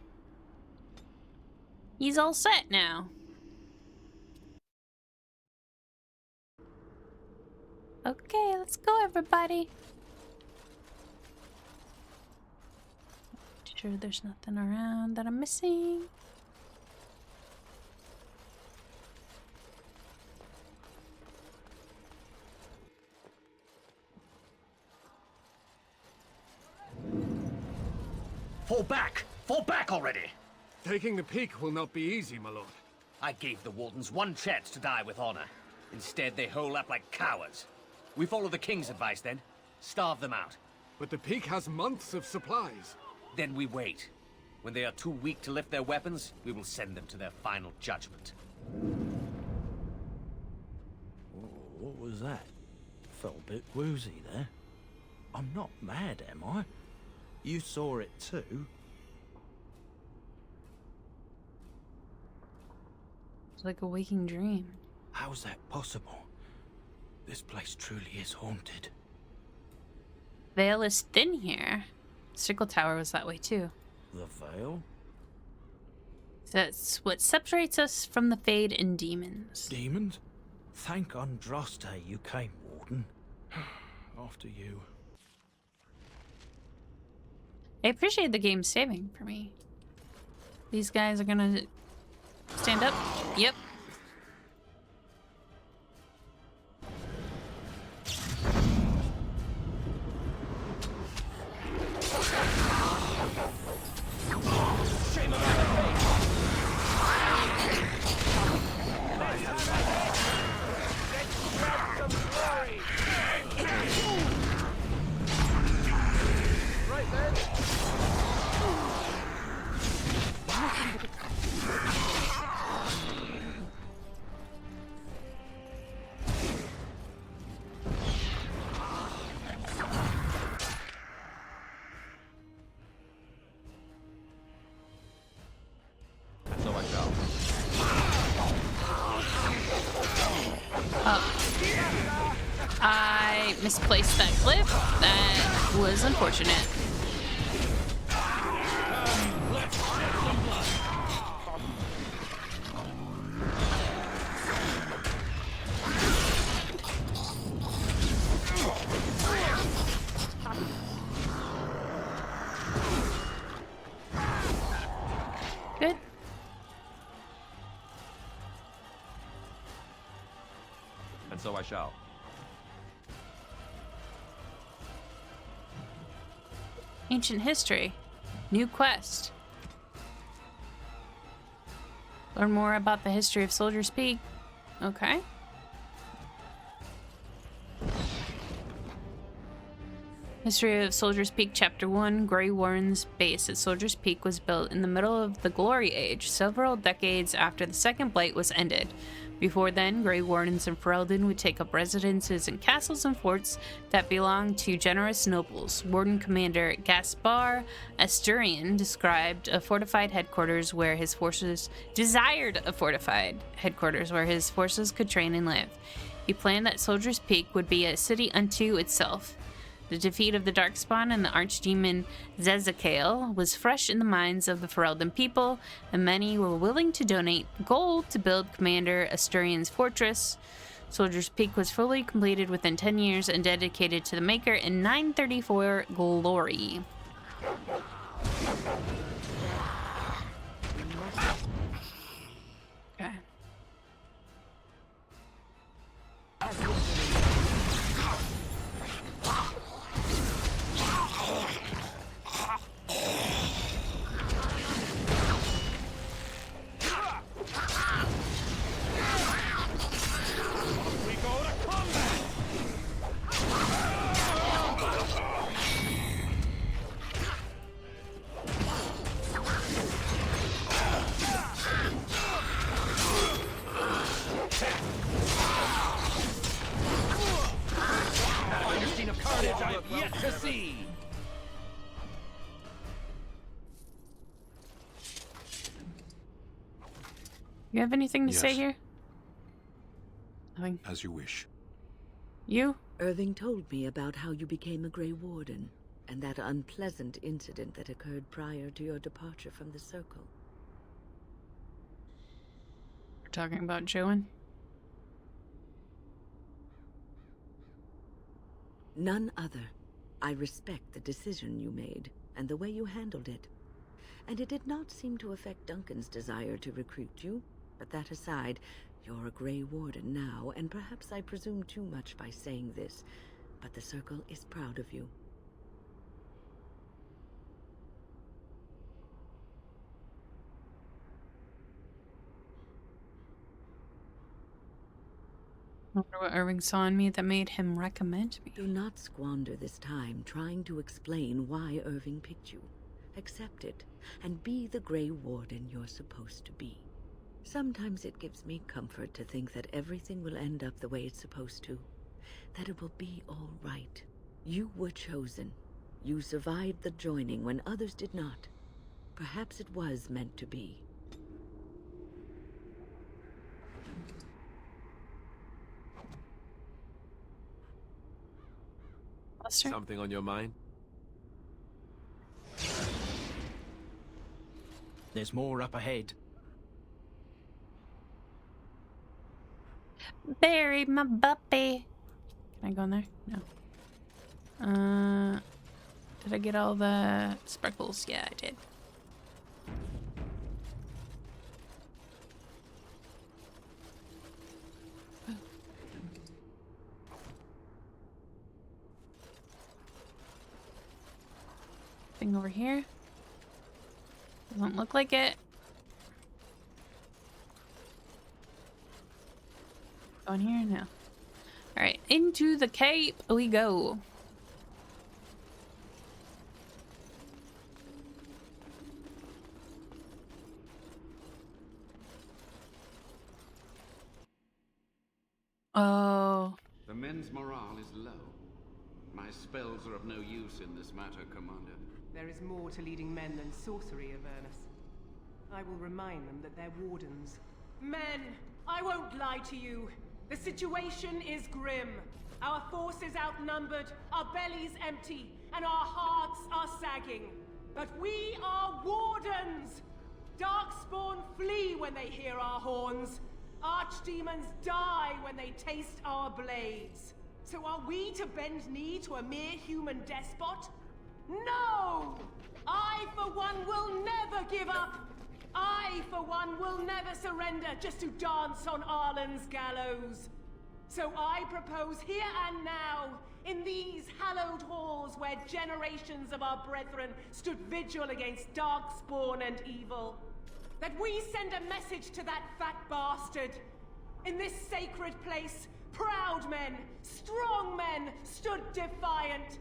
He's all set now. Okay, let's go, everybody. Sure there's nothing around that I'm missing. Fall back! Fall back already! Taking the peak will not be easy, my lord. I gave the Wardens 1 chance to die with honor. Instead, they hole up like cowards. We follow the King's advice, then. Starve them out. But the peak has months of supplies. Then we wait. When they are too weak to lift their weapons, we will send them to their final judgment. What was that? Felt a bit woozy there. I'm not mad, am I? You saw it too. It's like a waking dream. How's that possible? This place truly is haunted. Veil is thin here. Circle Tower was that way too. The veil? That's what separates us from the Fade and demons. Demons? Thank Andraste you came, Warden. After you. I appreciate the game saving for me. These guys are gonna stand up. Yep. I misplaced that clip. That was unfortunate. Good. And so I shall. Ancient history. New quest. Learn more about the history of Soldier's Peak. Okay. History of Soldier's Peak, Chapter 1. Grey Warren's base at Soldier's Peak was built in the middle of the Glory Age, several decades after the Second Blight was ended. Before then, Grey Wardens in Ferelden would take up residences in castles and forts that belonged to generous nobles. Warden Commander Gaspar Asturian described a fortified headquarters where his forces could train and live. He planned that Soldier's Peak would be a city unto itself. The defeat of the Darkspawn and the archdemon Zezekiel was fresh in the minds of the Ferelden people, and many were willing to donate gold to build Commander Asturian's fortress. Soldier's Peak was fully completed within 10 years and dedicated to the Maker in 934 glory. Okay. carnage I've yet to see! You have anything to say Yes. here? Nothing. As you wish. You? Irving told me about how you became a Grey Warden, and that unpleasant incident that occurred prior to your departure from the Circle. We're talking about Joan? None other. I respect the decision you made, and the way you handled it. And it did not seem to affect Duncan's desire to recruit you. But that aside, you're a Grey Warden now, and perhaps I presume too much by saying this, but the Circle is proud of you. I wonder what Irving saw in me that made him recommend me. Do not squander this time trying to explain why Irving picked you. Accept it, and be the Grey Warden you're supposed to be. Sometimes it gives me comfort to think that everything will end up the way it's supposed to. That it will be all right. You were chosen. You survived the joining when others did not. Perhaps it was meant to be. Buster? Something on your mind? There's more up ahead. Bury my puppy. Can I go in there? No. Did I get all the sparkles? Yeah, I did. Thing over here. Doesn't look like it. On here? No. Alright, into the cape we go. Oh. The men's morale is low. My spells are of no use in this matter, Commander. There is more to leading men than sorcery, Avernus. I will remind them that they're wardens. Men, I won't lie to you. The situation is grim. Our forces outnumbered, our bellies empty, and our hearts are sagging. But we are wardens! Darkspawn flee when they hear our horns. Archdemons die when they taste our blades. So are we to bend knee to a mere human despot? No! I, for one, will never give up! I, for one, will never surrender just to dance on Arlen's gallows. So I propose here and now, in these hallowed halls where generations of our brethren stood vigil against darkspawn and evil, that we send a message to that fat bastard. In this sacred place, proud men, strong men stood defiant,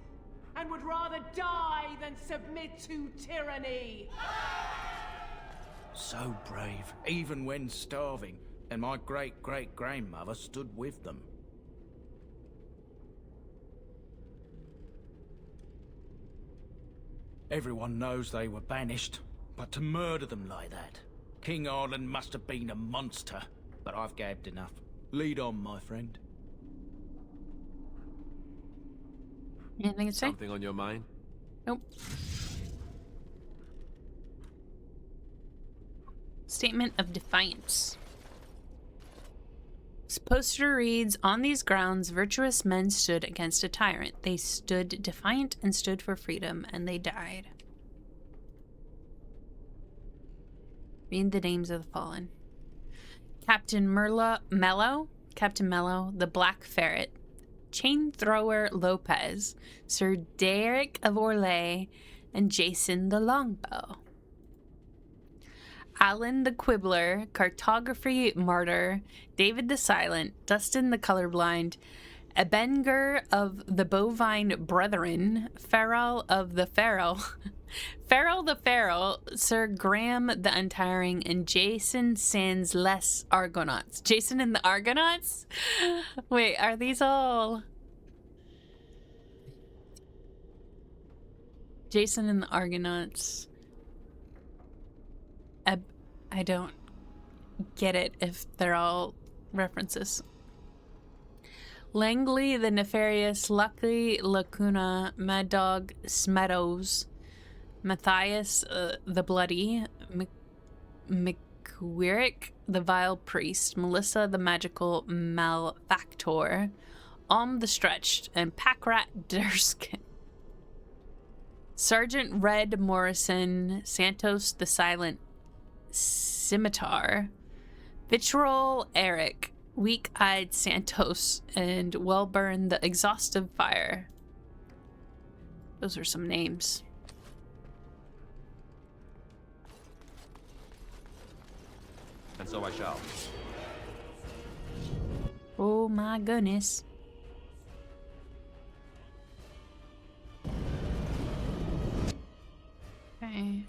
and would rather die than submit to tyranny. So brave, even when starving, and my great-great-grandmother stood with them. Everyone knows they were banished, but to murder them like that, King Arlen must have been a monster. But I've gabbed enough. Lead on, my friend. Anything to say? Something on your mind? Nope. Statement of Defiance. This poster reads, on these grounds, virtuous men stood against a tyrant. They stood defiant and stood for freedom, and they died. Read the names of the fallen. Captain Mello, the Black Ferret, Chain Thrower Lopez, Sir Derek of Orlais, and Jason the Longbow. Alan the Quibbler, Cartography Martyr, David the Silent, Dustin the Colorblind, Ebenger of the Bovine Brethren, Farrell of the Farrell, Farrell the Farrell, Sir Graham the Untiring, and Jason Sans Les Argonauts. Jason and the Argonauts? Wait, are these all... Jason and the Argonauts. I don't get it if they're all references. Langley the Nefarious, Lucky Lacuna, Mad Dog Smeadows, Matthias the Bloody, McQuirrick the Vile Priest, Melissa the Magical Malefactor, the Stretched, and Packrat Durskin. Sergeant Red Morrison, Santos the Silent Scimitar, Vitriol Eric, Weak-Eyed Santos, and Wellburn the Exhaustive Fire. Those are some names. And so I shall. Oh my goodness. Okay.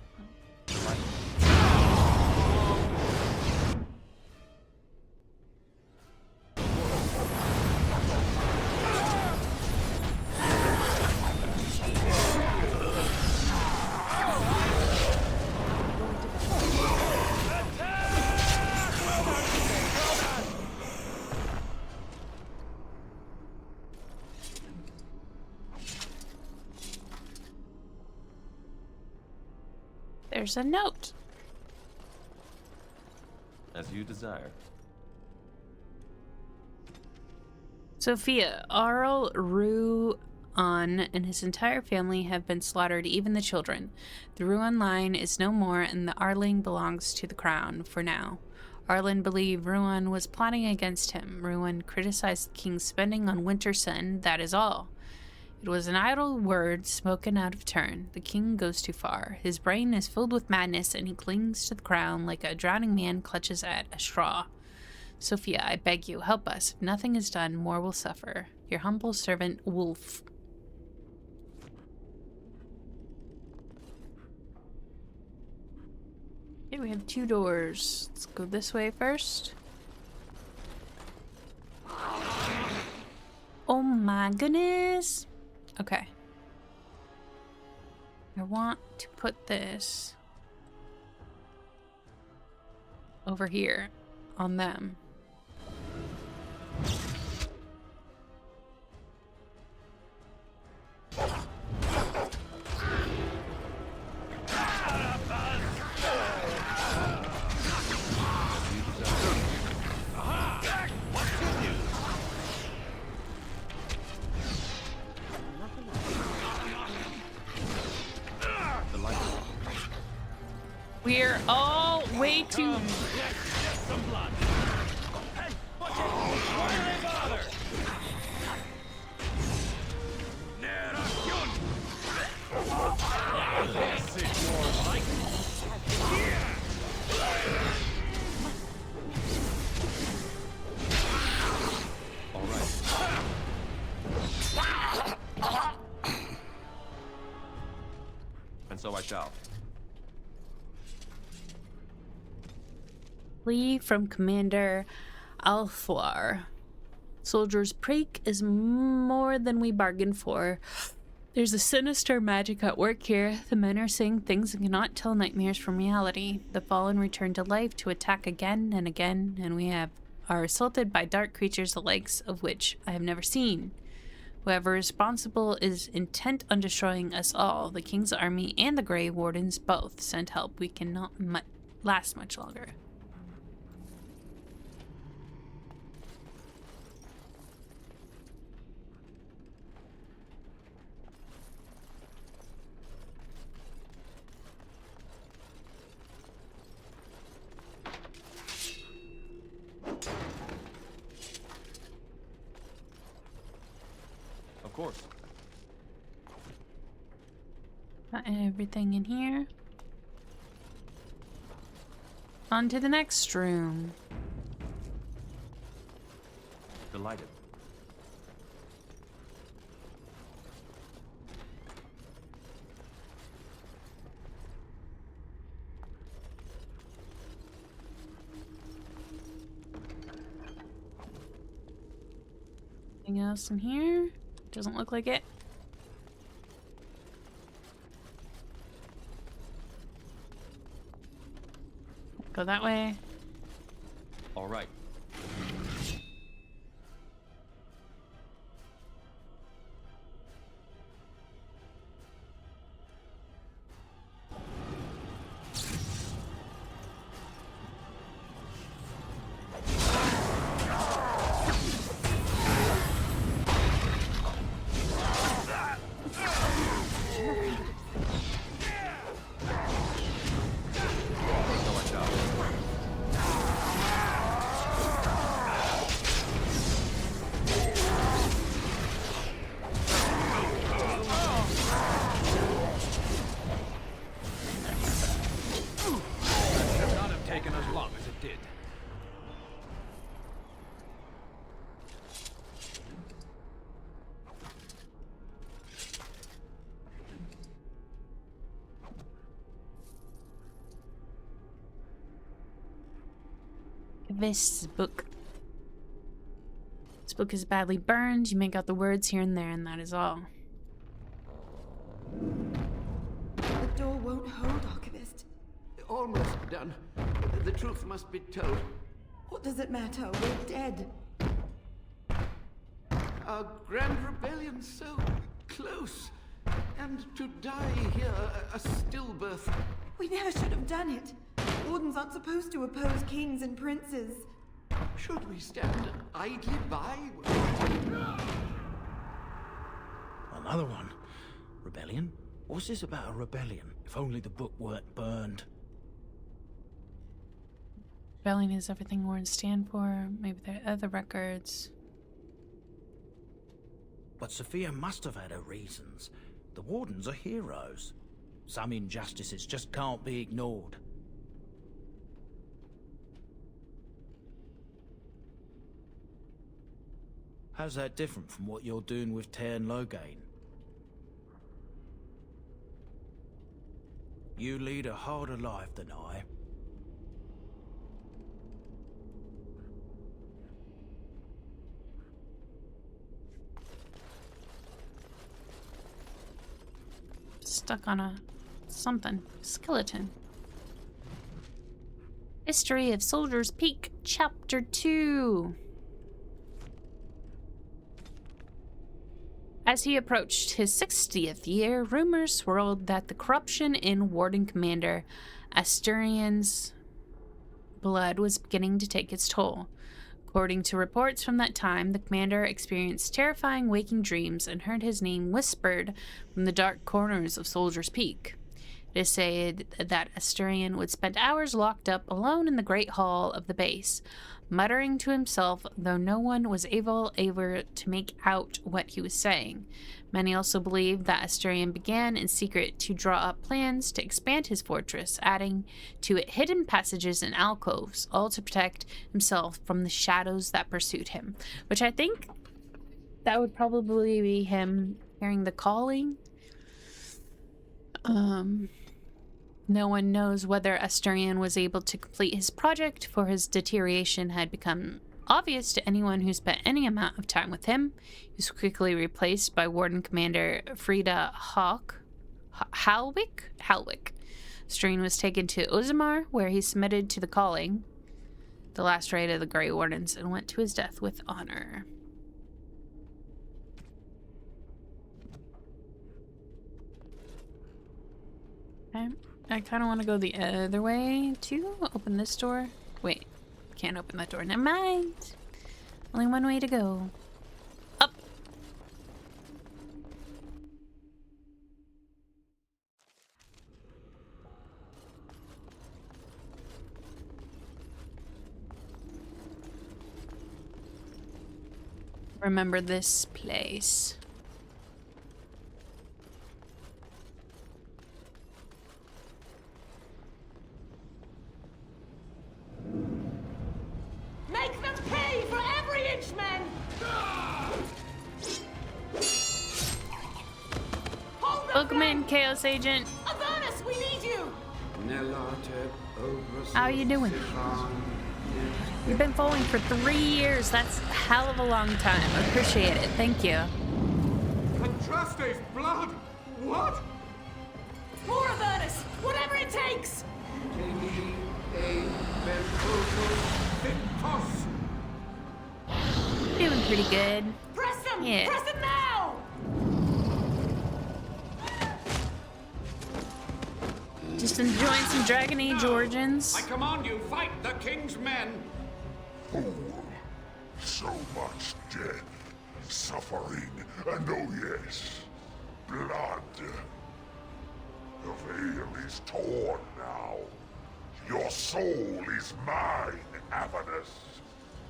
There's a note. As you desire. Sophia, Arl Ruan and his entire family have been slaughtered, even the children. The Ruan line is no more, and the Arling belongs to the crown for now. Arlen believed Ruan was plotting against him. Ruan criticized the king's spending on Wintersen, that is all. It was an idle word spoken out of turn. The king goes too far. His brain is filled with madness, and he clings to the crown like a drowning man clutches at a straw. Sophia, I beg you, help us. If nothing is done, more will suffer. Your humble servant, Wolf. Okay, we have 2 doors. Let's go this way first. Oh my goodness. Okay. I want to put this over here on them. We're all way too... And so I shall. Plea from Commander Althwar. Soldiers, Preak is more than we bargained for. There's a sinister magic at work here. The men are saying things and cannot tell nightmares from reality. The fallen return to life to attack again and again, and we are assaulted by dark creatures the likes of which I have never seen. Whoever is responsible is intent on destroying us all. The King's army and the Grey Wardens both send help. We cannot last much longer. Of course. Got everything in here. On to the next room. Delighted. Anything else in here? Doesn't look like it. Go that way. All right. This book. This book is badly burned. You make out the words here and there, and that is all. The door won't hold, Archivist. Almost done. The truth must be told. What does it matter? We're dead. Our grand rebellion so close. And to die here, a stillbirth. We never should have done it. Wardens aren't supposed to oppose kings and princes. Should we stand idly by? Another one. Rebellion? What's this about a rebellion? If only the book weren't burned. Rebellion is everything Wardens stand for. Maybe there are other records. But Sophia must have had her reasons. The Wardens are heroes. Some injustices just can't be ignored. How's that different from what you're doing with Tairn Loghain? You lead a harder life than I. Stuck on a something. Skeleton. History of Soldier's Peak, Chapter 2. As he approached his 60th year, rumors swirled that the corruption in Warden Commander Asturian's blood was beginning to take its toll. According to reports from that time, the commander experienced terrifying waking dreams and heard his name whispered from the dark corners of Soldier's Peak. It is said that Asturian would spend hours locked up alone in the great hall of the base, muttering to himself, though no one was able to make out what he was saying. Many also believed that Asturian began in secret to draw up plans to expand his fortress, adding to it hidden passages and alcoves, all to protect himself from the shadows that pursued him. Which I think that would probably be him hearing the calling. No one knows whether Asturian was able to complete his project, for his deterioration had become obvious to anyone who spent any amount of time with him. He was quickly replaced by Warden Commander Frida Halwick. Asturian was taken to Ozamar, where he submitted to the calling, the last raid of the Grey Wardens, and went to his death with honor. Okay. I kind of want to go the other way, too. Open this door. Wait. Can't open that door. Never mind. Only one way to go. Up. Remember this place. Make them pay for every inch, men! Welcome in, Chaos Agent. Avernus, we need you! How are you doing? You've been following for 3 years. That's a hell of a long time. I appreciate it. Thank you. Contraste's blood? What? More Avernus! Whatever it takes! Take a pretty good. Press him! Yeah. Press him now! Just enjoying some Dragon Age Origins. I command you, fight the king's men! So much death, suffering, and oh yes, blood. The veil is torn now. Your soul is mine, Avernus.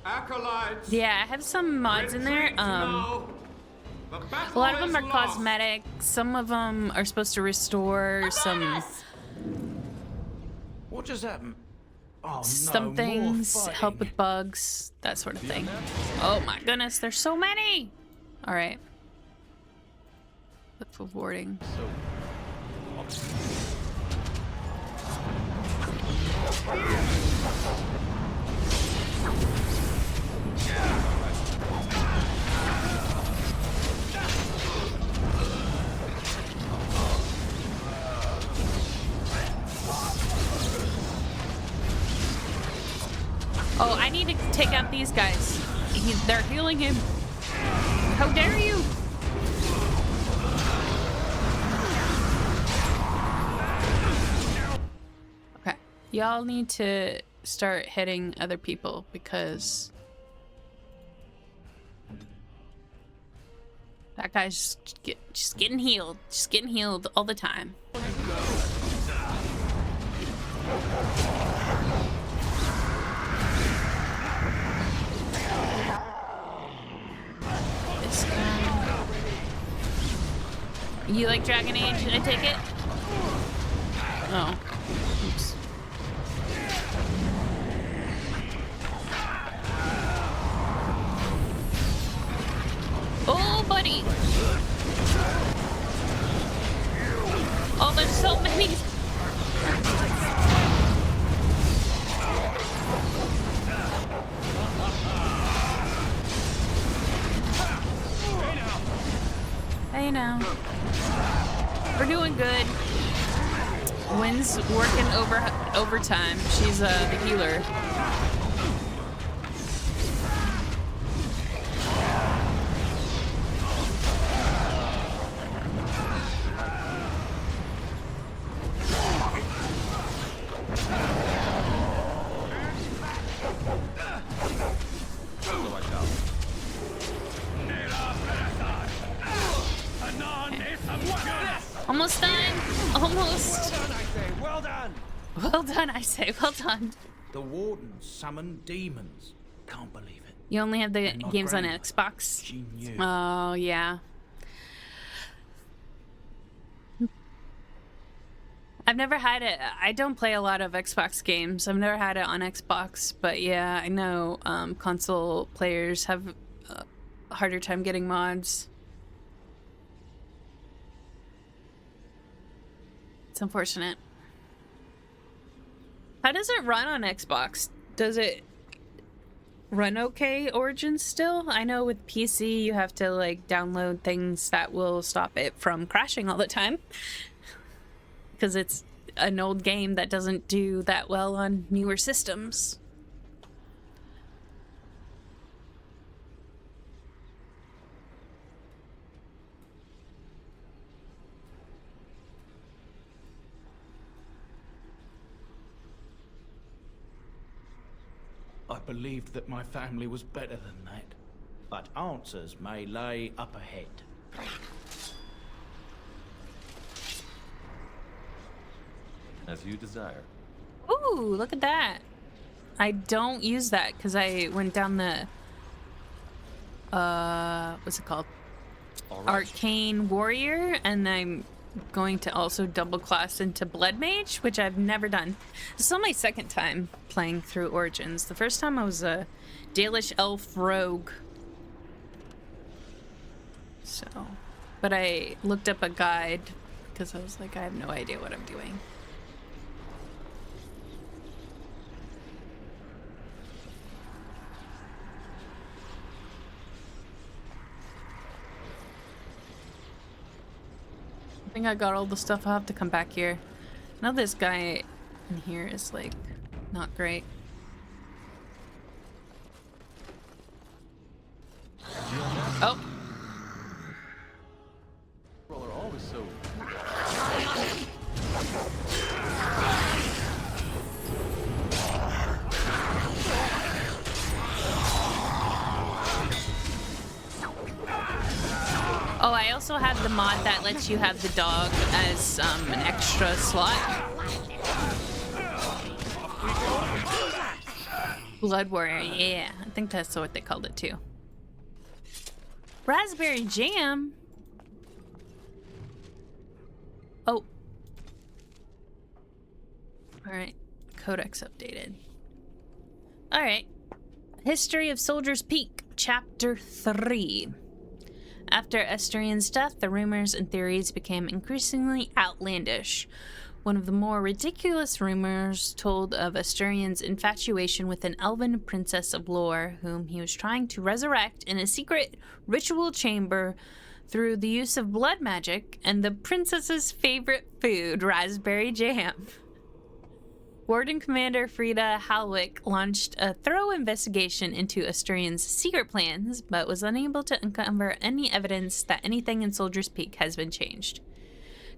Acolytes! Yeah, I have some mods in there. A lot of them are cosmetic. Some of them are supposed to restore some. What does that? Oh, some no, things, help with bugs, that sort of thing. Oh my goodness, there's so many! Alright. Look for warding. Oh, I need to take out these guys. They're healing him. How dare you? Okay. Y'all need to start hitting other people because that guy's just getting healed. Just getting healed all the time. You like Dragon Age, I take it? Oh. Oops. Oh, buddy! Oh, there's so many! Hey now. We're doing good. Wynn's working overtime. She's the healer. Almost done. Almost. Well done. Well done, I say. Well done. The Wardens summoned demons. Can't believe it. You only have the And my games on grandma, Xbox? she knew. Oh, yeah. I've never had it. I don't play a lot of Xbox games. I've never had it on Xbox, but yeah, I know console players have a harder time getting mods. It's unfortunate. How does it run on Xbox? Does it run okay, Origins still? I know with PC you have to like download things that will stop it from crashing all the time. Because it's an old game that doesn't do that well on newer systems. I believed that my family was better than that. But answers may lay up ahead. As you desire. Ooh, look at that. I don't use that because I went down the what's it called? Arcane Warrior, and I'm going to also double class into Blood Mage, which I've never done. This is my second time playing through Origins. The first time I was a Dalish Elf Rogue. So, but I looked up a guide because I was like, I have no idea what I'm doing. I think I got all the stuff. I'll have to come back here. Now this guy in here is like not great. Oh, I also have the mod that lets you have the dog as an extra slot. Blood Warrior, yeah. I think that's what they called it too. Raspberry jam? Oh. Alright. Codex updated. Alright. History of Soldier's Peak, Chapter 3. After Estarian's death, the rumors and theories became increasingly outlandish. One of the more ridiculous rumors told of Estarian's infatuation with an elven princess of lore, whom he was trying to resurrect in a secret ritual chamber through the use of blood magic and the princess's favorite food, raspberry jam. Warden Commander Frida Halwick launched a thorough investigation into Estarian's secret plans, but was unable to uncover any evidence that anything in Soldier's Peak has been changed.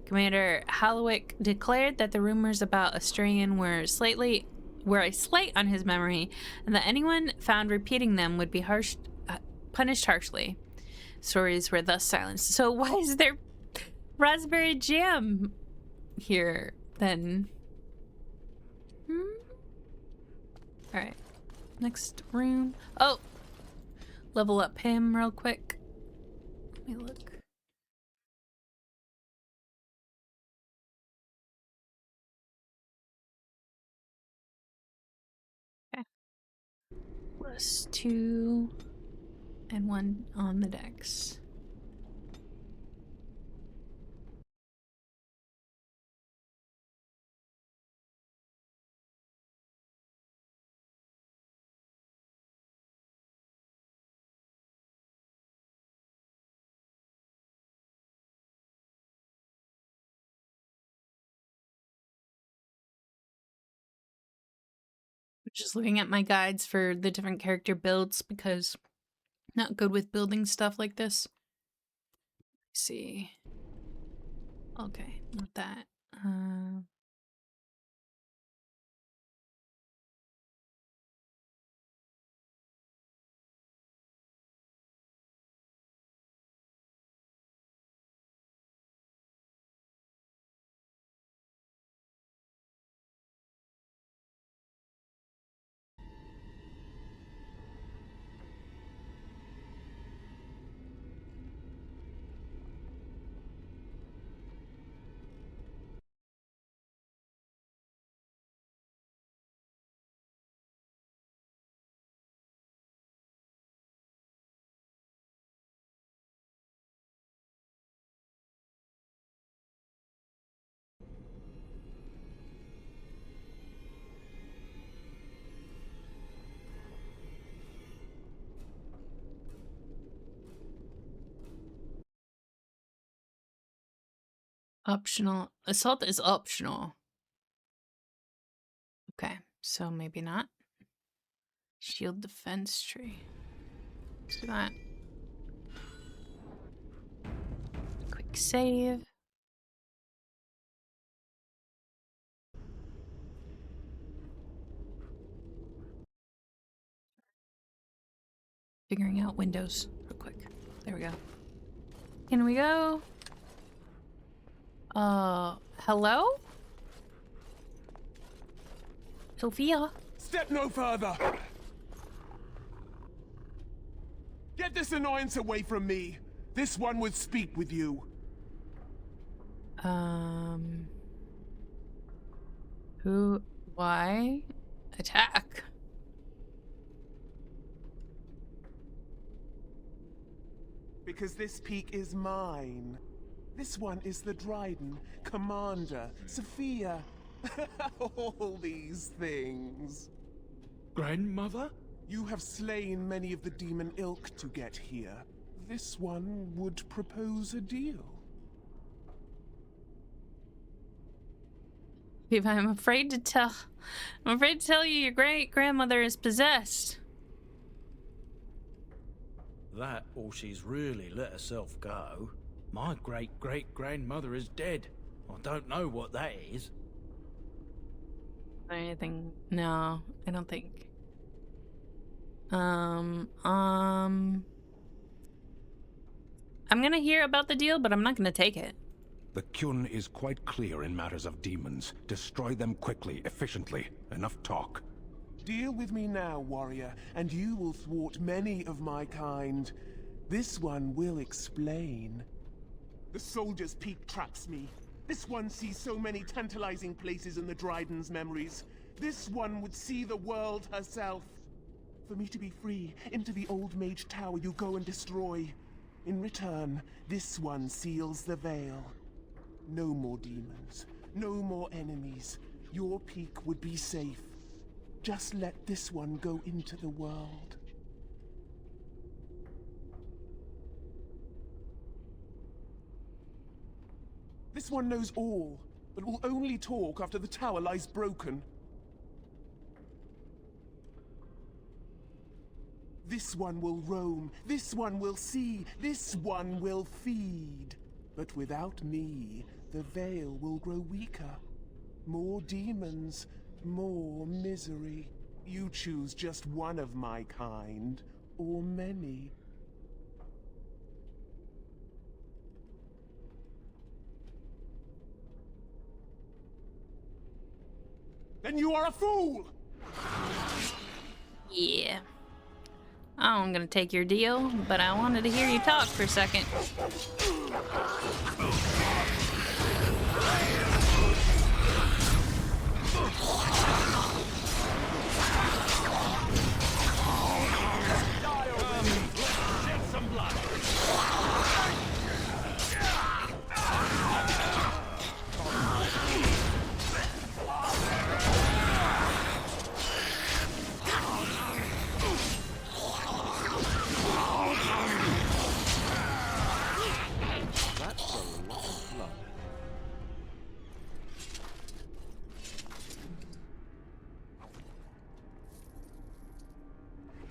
Commander Halwick declared that the rumors about Estarian were a slight on his memory, and that anyone found repeating them would be punished harshly. Stories were thus silenced. So why is there raspberry jam here then? Alright. Next room. Oh! Level up him real quick. Let me look. Okay. +2 and 1 on the dex. Just looking at my guides for the different character builds because I'm not good with building stuff like this. Let's see. Okay, not that. Optional. Assault is optional. Okay, so maybe not. Shield defense tree. Let's do that. Quick save. Figuring out windows real quick. There we go. Can we go? Hello? Sophia? Step no further! Get this annoyance away from me! This one would speak with you. Who? Why? Attack. Because this peak is mine. This one is the Dryden, Commander, Sophia. All these things. Grandmother? You have slain many of the demon ilk to get here. This one would propose a deal. Eva, I'm afraid to tell you your great-grandmother is possessed. That, or she's really let herself go. My great-great-grandmother is dead. I don't know what that is. Anything? No, I don't think. I'm gonna hear about the deal, but I'm not gonna take it. The Kyun is quite clear in matters of demons. Destroy them quickly, efficiently. Enough talk. Deal with me now, warrior, and you will thwart many of my kind. This one will explain. The soldier's peak traps me. This one sees so many tantalizing places in the Dryden's memories. This one would see the world herself. For me to be free, into the old mage tower you go and destroy. In return, this one seals the veil. No more demons, no more enemies. Your peak would be safe. Just let this one go into the world. This one knows all, but will only talk after the tower lies broken. This one will roam, this one will see, this one will feed. But without me, the veil will grow weaker. More demons, more misery. You choose just one of my kind, or many. Then you are a fool! Yeah. I'm gonna take your deal, but I wanted to hear you talk for a second.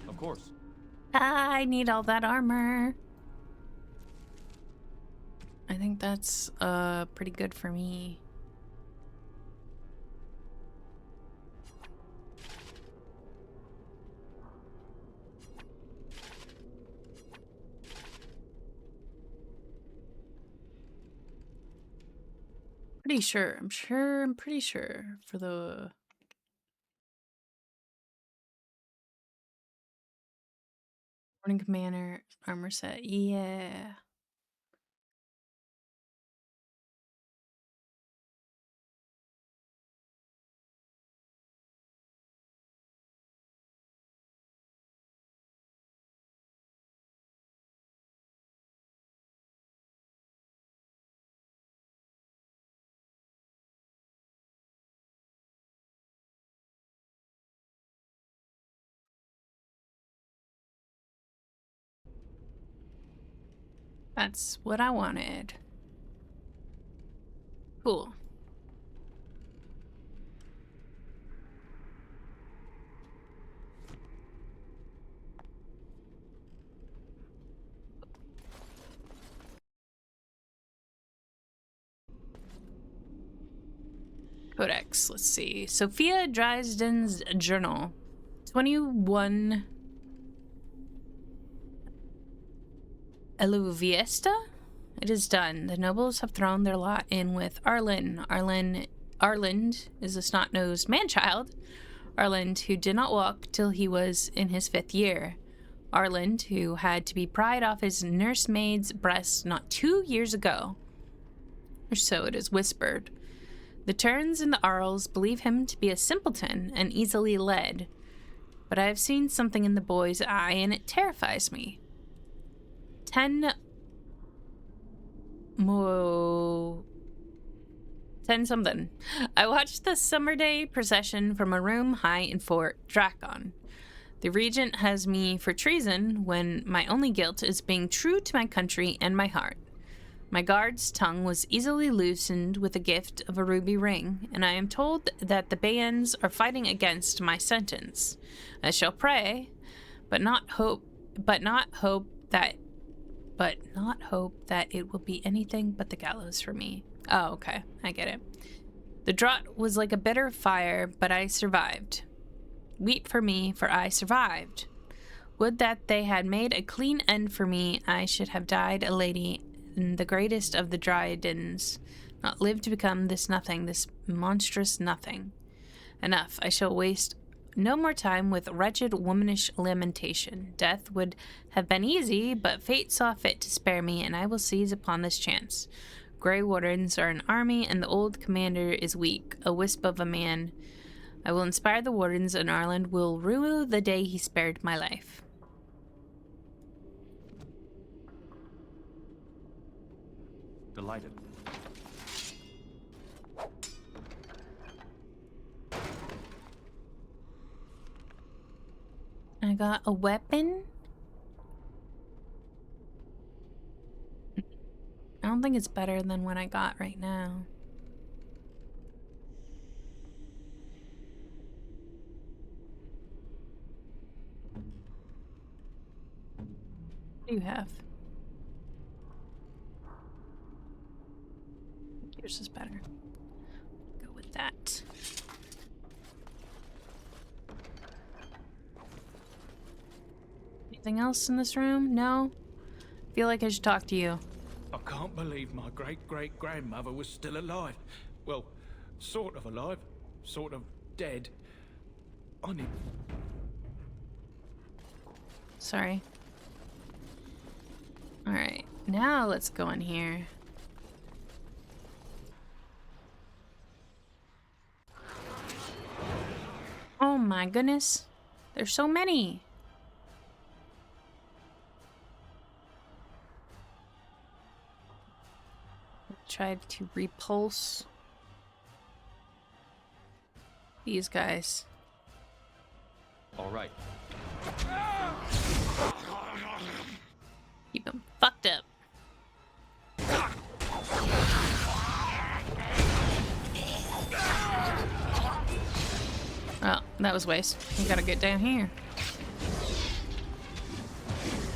Of course. I need all that armor. I think that's pretty good for me. Pretty sure. I'm pretty sure for the Morning Commander armor set. Yeah. That's what I wanted. Cool. Codex, let's see. Sophia Dresden's journal. 21 Eluviesta? It is done. The nobles have thrown their lot in with Arlen. Arland is a snot-nosed man-child. Arland, who did not walk till he was in his 5th year. Arland, who had to be pried off his nursemaid's breast not 2 years ago. Or so it is whispered. The Terns and the Arls believe him to be a simpleton and easily led. But I have seen something in the boy's eye, and it terrifies me. 10 something. I watched the summer day procession from a room high in Fort Drakon. The regent has me for treason when my only guilt is being true to my country and my heart. My guard's tongue was easily loosened with the gift of a ruby ring, and I am told that the bands are fighting against my sentence. I shall pray, but not hope that it will be anything but the gallows for me. Oh, okay. I get it. The draught was like a bitter fire, but I survived. Weep for me, for I survived. Would that they had made a clean end for me. I should have died a lady in the greatest of the Dryadens, not lived to become this nothing, this monstrous nothing. Enough. I shall waste no more time with wretched womanish lamentation. Death would have been easy, but fate saw fit to spare me, and I will seize upon this chance. Grey Wardens are an army, and the old commander is weak, a wisp of a man. I will inspire the Wardens, and Ireland will rue the day he spared my life. Delighted. I got a weapon. I don't think it's better than what I got right now. What do you have? Yours is better. Go with that. Anything else in this room? No? I feel like I should talk to you. I can't believe my great-great-grandmother was still alive. Well, sort of alive, sort of dead. I need... Sorry. Alright, now let's go in here. Oh my goodness. There's so many. Tried to repulse these guys. All right. Keep them fucked up. Oh, that was waste. We gotta get down here.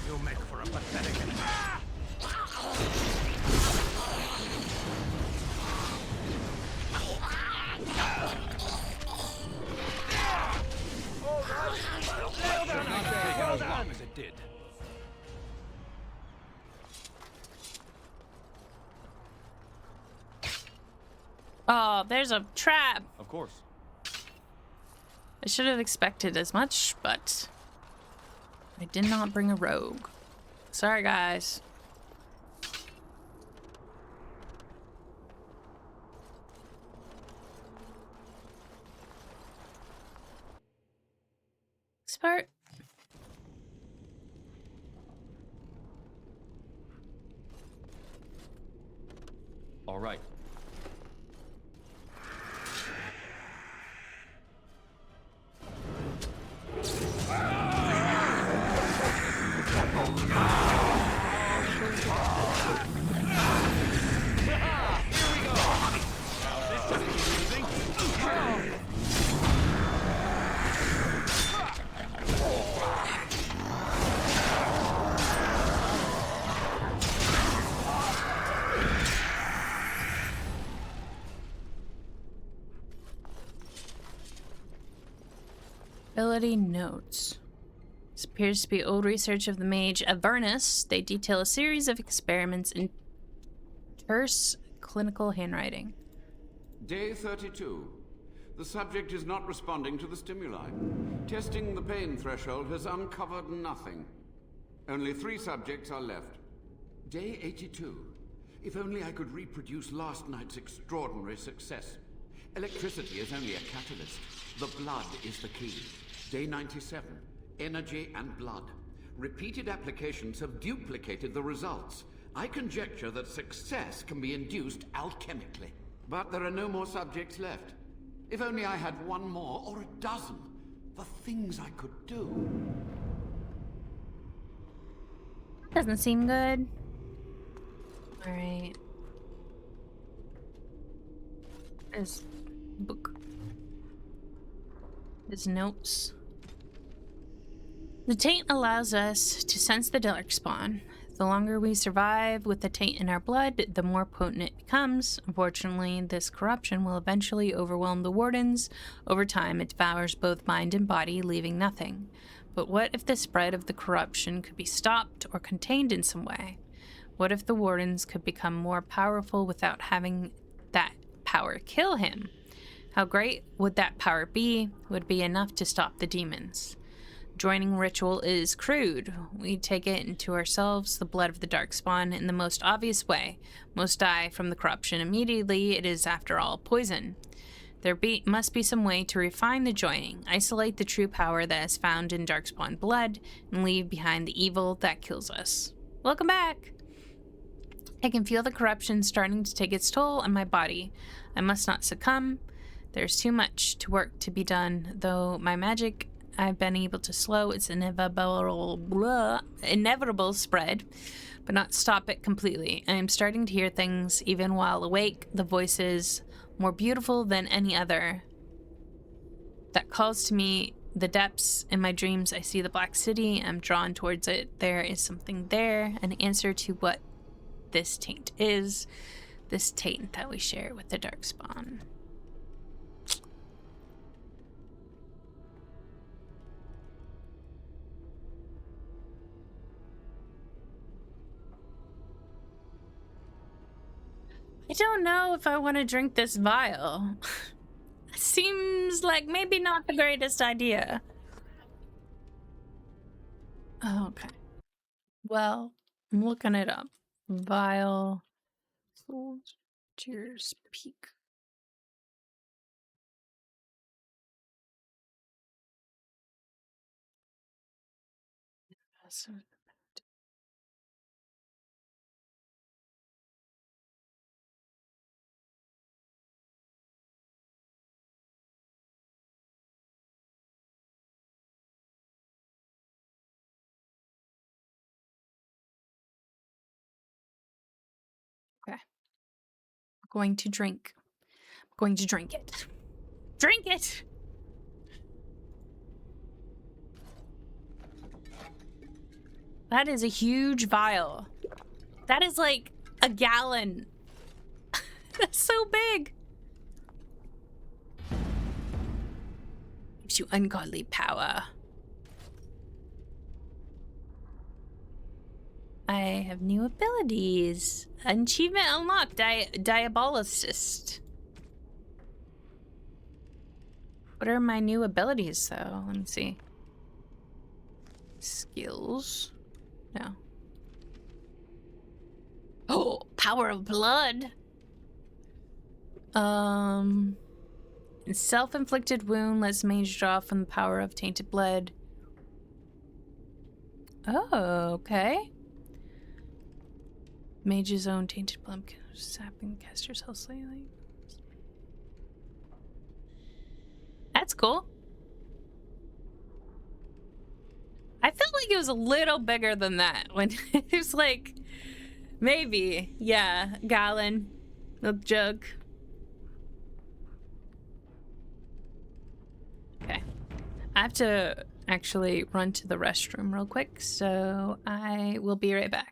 You'll make for a pathetic... As it did. Oh, there's a trap. Of course. I should have expected as much, but I did not bring a rogue. Sorry, guys. This part. All right. Ability notes. This appears to be old research of the mage Avernus. They detail a series of experiments in terse clinical handwriting. Day 32. The subject is not responding to the stimuli. Testing the pain threshold has uncovered nothing. Only 3 subjects are left. Day 82. If only I could reproduce last night's extraordinary success. Electricity is only a catalyst. The blood is the key. Day 97. Energy and blood. Repeated applications have duplicated the results. I conjecture that success can be induced alchemically. But there are no more subjects left. If only I had 1 more, or a dozen. The things I could do. Doesn't seem good. Alright. There's book. His notes. The taint allows us to sense the darkspawn. The longer we survive with the taint in our blood, the more potent it becomes. Unfortunately, this corruption will eventually overwhelm the Wardens. Over time, it devours both mind and body, leaving nothing. But what if the spread of the corruption could be stopped or contained in some way? What if the Wardens could become more powerful without having that power kill him? How great would that power be? Would it be enough to stop the demons? Joining ritual is crude. We take it into ourselves, the blood of the Darkspawn, in the most obvious way. Most die from the corruption immediately. It is, after all, poison. There must be some way to refine the joining, isolate the true power that is found in Darkspawn blood, and leave behind the evil that kills us. Welcome back! I can feel the corruption starting to take its toll on my body. I must not succumb. There's too much to work to be done, though my magic I've been able to slow its inevitable spread, but not stop it completely. I am starting to hear things even while awake, the voices more beautiful than any other that calls to me the depths. In my dreams, I see the Black City. I'm drawn towards it. There is something there, an answer to what this taint is, this taint that we share with the Darkspawn. I don't know if I want to drink this vial. Seems like maybe not the greatest idea. Okay. Well, I'm looking it up. Vial. Soldier's Peak. Okay. I'm going to drink. I'm going to drink it. Drink it! That is a huge vial. That is like a gallon. That's so big. Gives you ungodly power. I have new abilities. Achievement unlocked. Diabolicist. What are my new abilities, though? Let me see. Skills. No. Oh, power of blood. Self-inflicted wound lets mage draw from the power of tainted blood. Oh, okay. Mage's own tainted blood sapping caster's health slightly. That's cool. I felt like it was a little bigger than that when it was like, maybe, yeah, gallon, milk jug. Okay, I have to actually run to the restroom real quick, so I will be right back.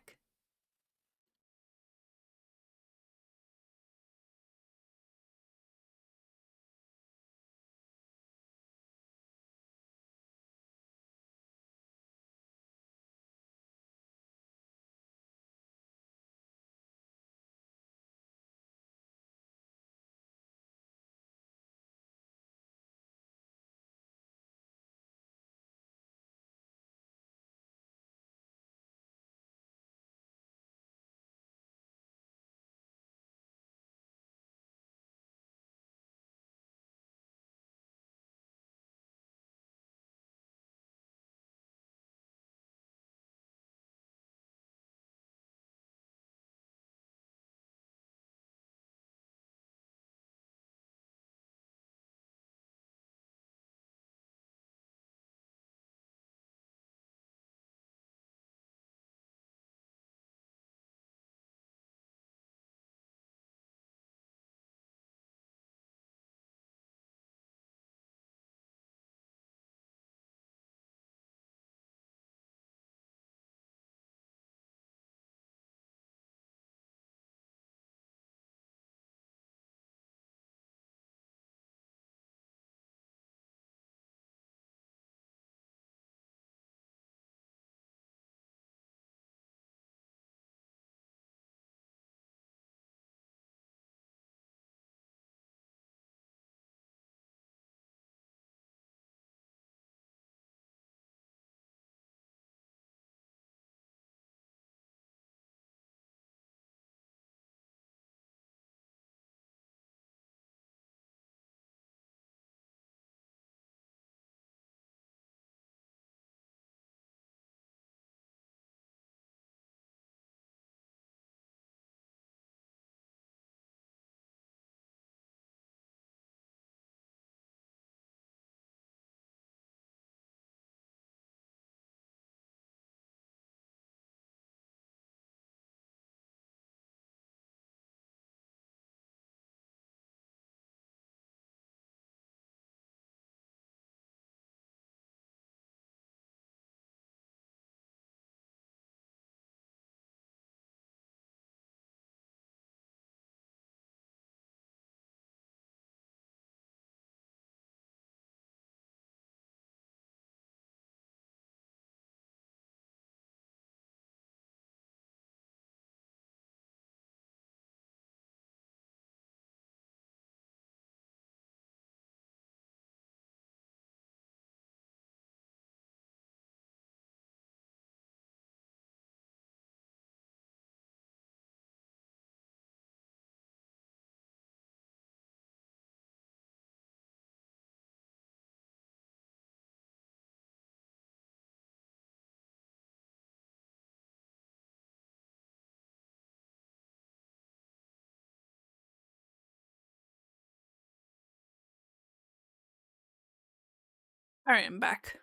All right, I'm back.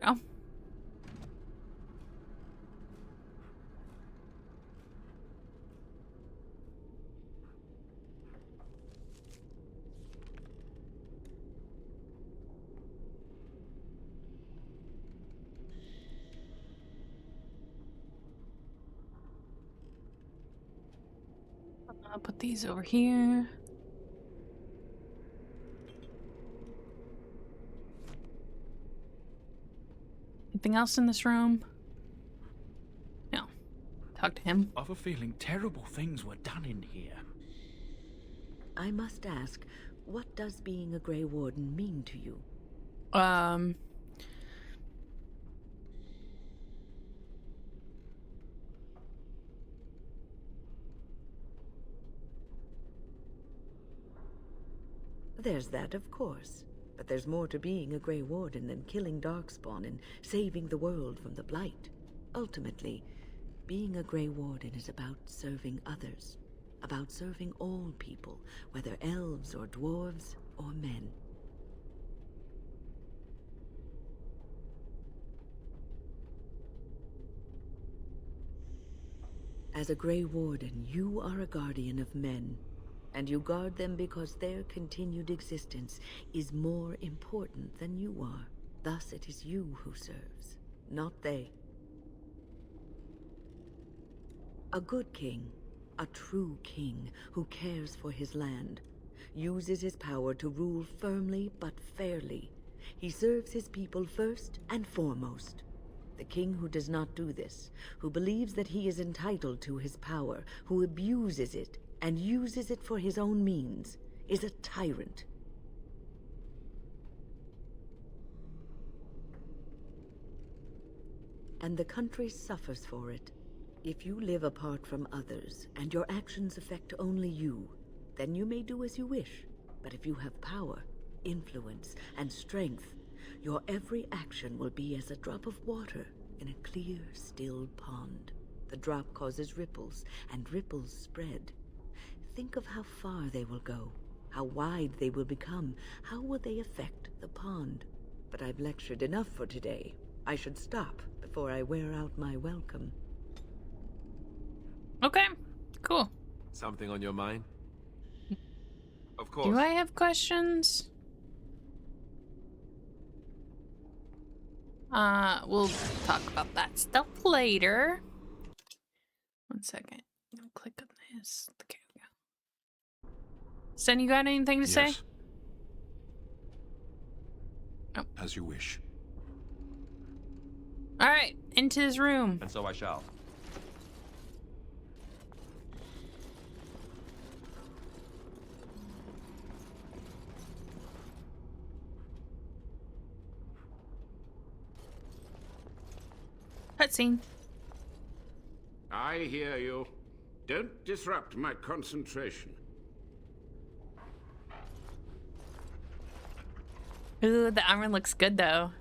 Oh. I'll put these over here. Anything else in this room? No. Talk to him. I have a feeling terrible things were done in here. I must ask, what does being a Grey Warden mean to you? There's that, of course. But there's more to being a Grey Warden than killing Darkspawn and saving the world from the Blight. Ultimately, being a Grey Warden is about serving others. About serving all people, whether elves or dwarves or men. As a Grey Warden, you are a guardian of men. And you guard them because their continued existence is more important than you are. Thus it is you who serves, not they. A good king, a true king who cares for his land, uses his power to rule firmly but fairly. He serves his people first and foremost. The king who does not do this, who believes that he is entitled to his power, who abuses it, and uses it for his own means, is a tyrant. And the country suffers for it. If you live apart from others, and your actions affect only you, then you may do as you wish. But if you have power, influence, and strength, your every action will be as a drop of water in a clear, still pond. The drop causes ripples, and ripples spread. Think of how far they will go, how wide they will become, how will they affect the pond. But I've lectured enough for today. I should stop before I wear out my welcome. Okay, cool. Something on your mind? Of course. Do I have questions? We'll talk about that stuff later. 1 second. I'm gonna click on this. Okay, we go. Sen, you got anything to say? Oh. As you wish. All right, into his room. And so I shall. Cutscene. I hear you. Don't disrupt my concentration. Ooh, the armor looks good though.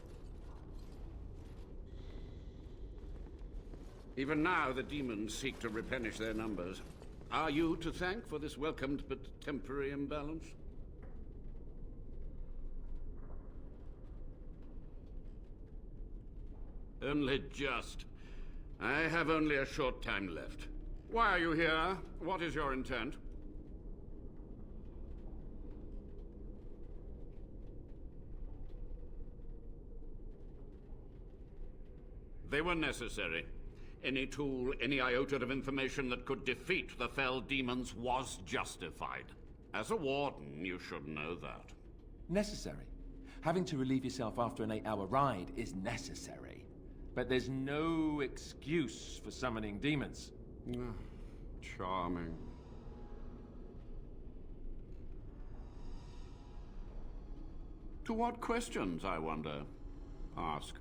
Even now, the demons seek to replenish their numbers. Are you to thank for this welcomed but temporary imbalance? Only just. I have only a short time left. Why are you here? What is your intent? They were necessary. Any tool, any iota of information that could defeat the fell demons was justified. As a warden, you should know that. Necessary. Having to relieve yourself after an 8-hour ride is necessary. But there's no excuse for summoning demons. Charming. To what questions, I wonder? Ask.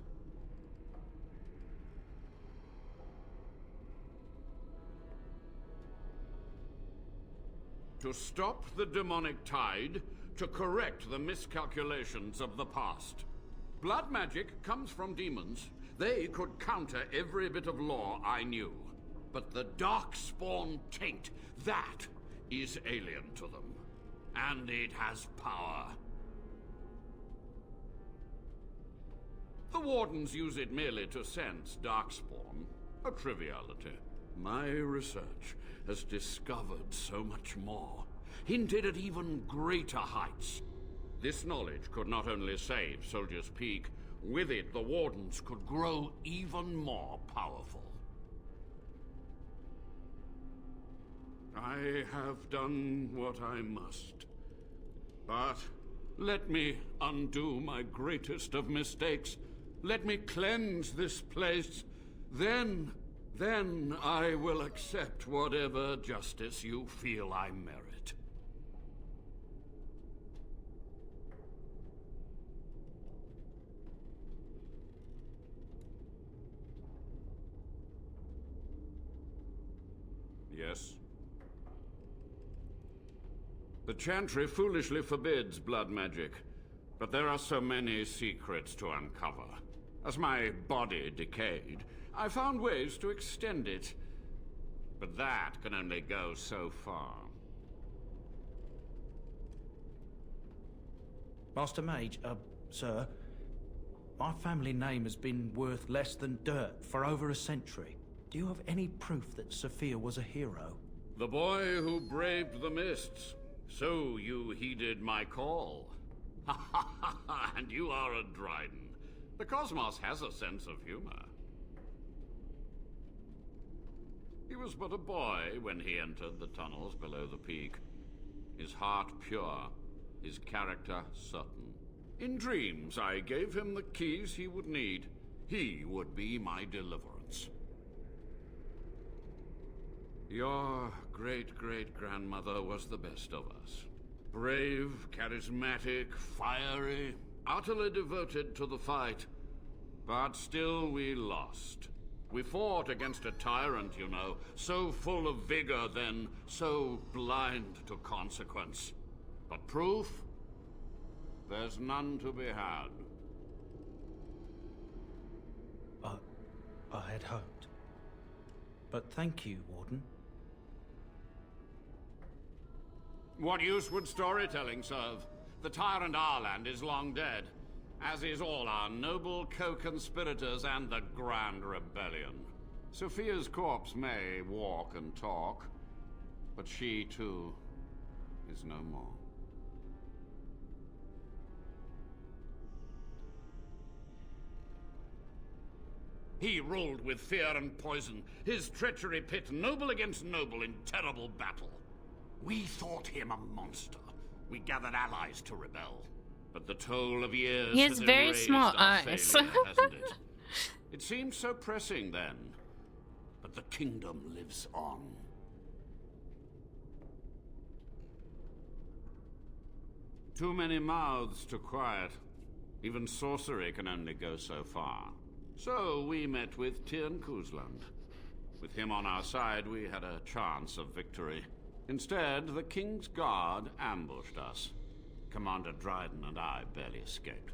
To stop the demonic tide, to correct the miscalculations of the past. Blood magic comes from demons. They could counter every bit of law I knew. But the Darkspawn taint, that is alien to them. and it has power. The Wardens use it merely to sense darkspawn, a triviality. My research has discovered so much more, hinted at even greater heights. This knowledge could not only save Soldier's Peak, with it the Wardens could grow even more powerful. I have done what I must. But let me undo my greatest of mistakes. Let me cleanse this place. Then I will accept whatever justice you feel I merit. Yes? The Chantry foolishly forbids blood magic, but there are so many secrets to uncover. As my body decayed, I found ways to extend it. But that can only go so far. Master Mage, sir, my family name has been worth less than dirt for over a century. Do you have any proof that Sophia was a hero? The boy who braved the mists. So you heeded my call. Ha ha ha ha, and you are a Dryden. The cosmos has a sense of humor. He was but a boy when he entered the tunnels below the peak. His heart pure, his character certain. In dreams, I gave him the keys he would need. He would be my deliverance. Your great-great-grandmother was the best of us. Brave, charismatic, fiery, utterly devoted to the fight. But still we lost. We fought against a tyrant, you know, so full of vigor then, so blind to consequence. But proof? There's none to be had. I had hoped. But thank you, Warden. What use would storytelling serve? The tyrant Arland is long dead, as is all our noble co-conspirators and the Grand Rebellion. Sophia's corpse may walk and talk, but she, too, is no more. He ruled with fear and poison, his treachery pit noble against noble in terrible battle. We thought him a monster. We gathered allies to rebel. But the toll of years He has very erased small our eyes. failure, hasn't it? It seemed so pressing then. But the kingdom lives on. Too many mouths to quiet. Even sorcery can only go so far. So we met with Tyrn Kuzland. With him on our side, we had a chance of victory. Instead, the King's Guard ambushed us. Commander Dryden and I barely escaped.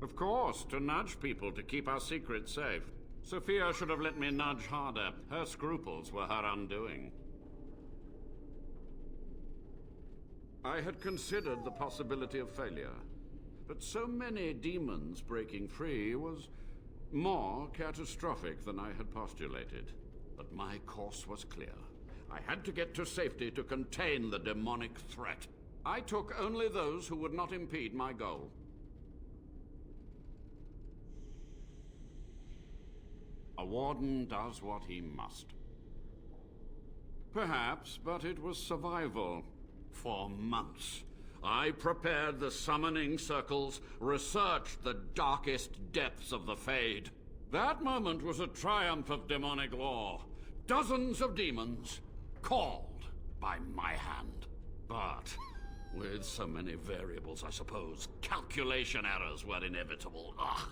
Of course, to nudge people to keep our secrets safe. Sophia should have let me nudge harder. Her scruples were her undoing. I had considered the possibility of failure, but so many demons breaking free was more catastrophic than I had postulated. But my course was clear. I had to get to safety to contain the demonic threat. I took only those who would not impede my goal. A warden does what he must. Perhaps, but it was survival. For months, I prepared the summoning circles, researched the darkest depths of the Fade. That moment was a triumph of demonic law. Dozens of demons, called by my hand. But with so many variables, I suppose, calculation errors were inevitable. Ugh.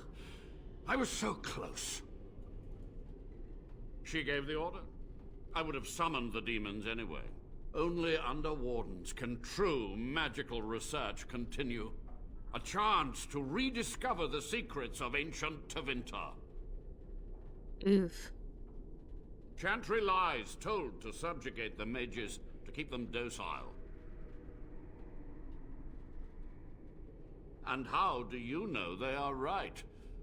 I was so close. She gave the order. I would have summoned the demons anyway. Only under Wardens can true magical research continue. A chance to rediscover the secrets of ancient Tevinter. Oof. Chantry lies told to subjugate the mages, to keep them docile. And how do you know they are right?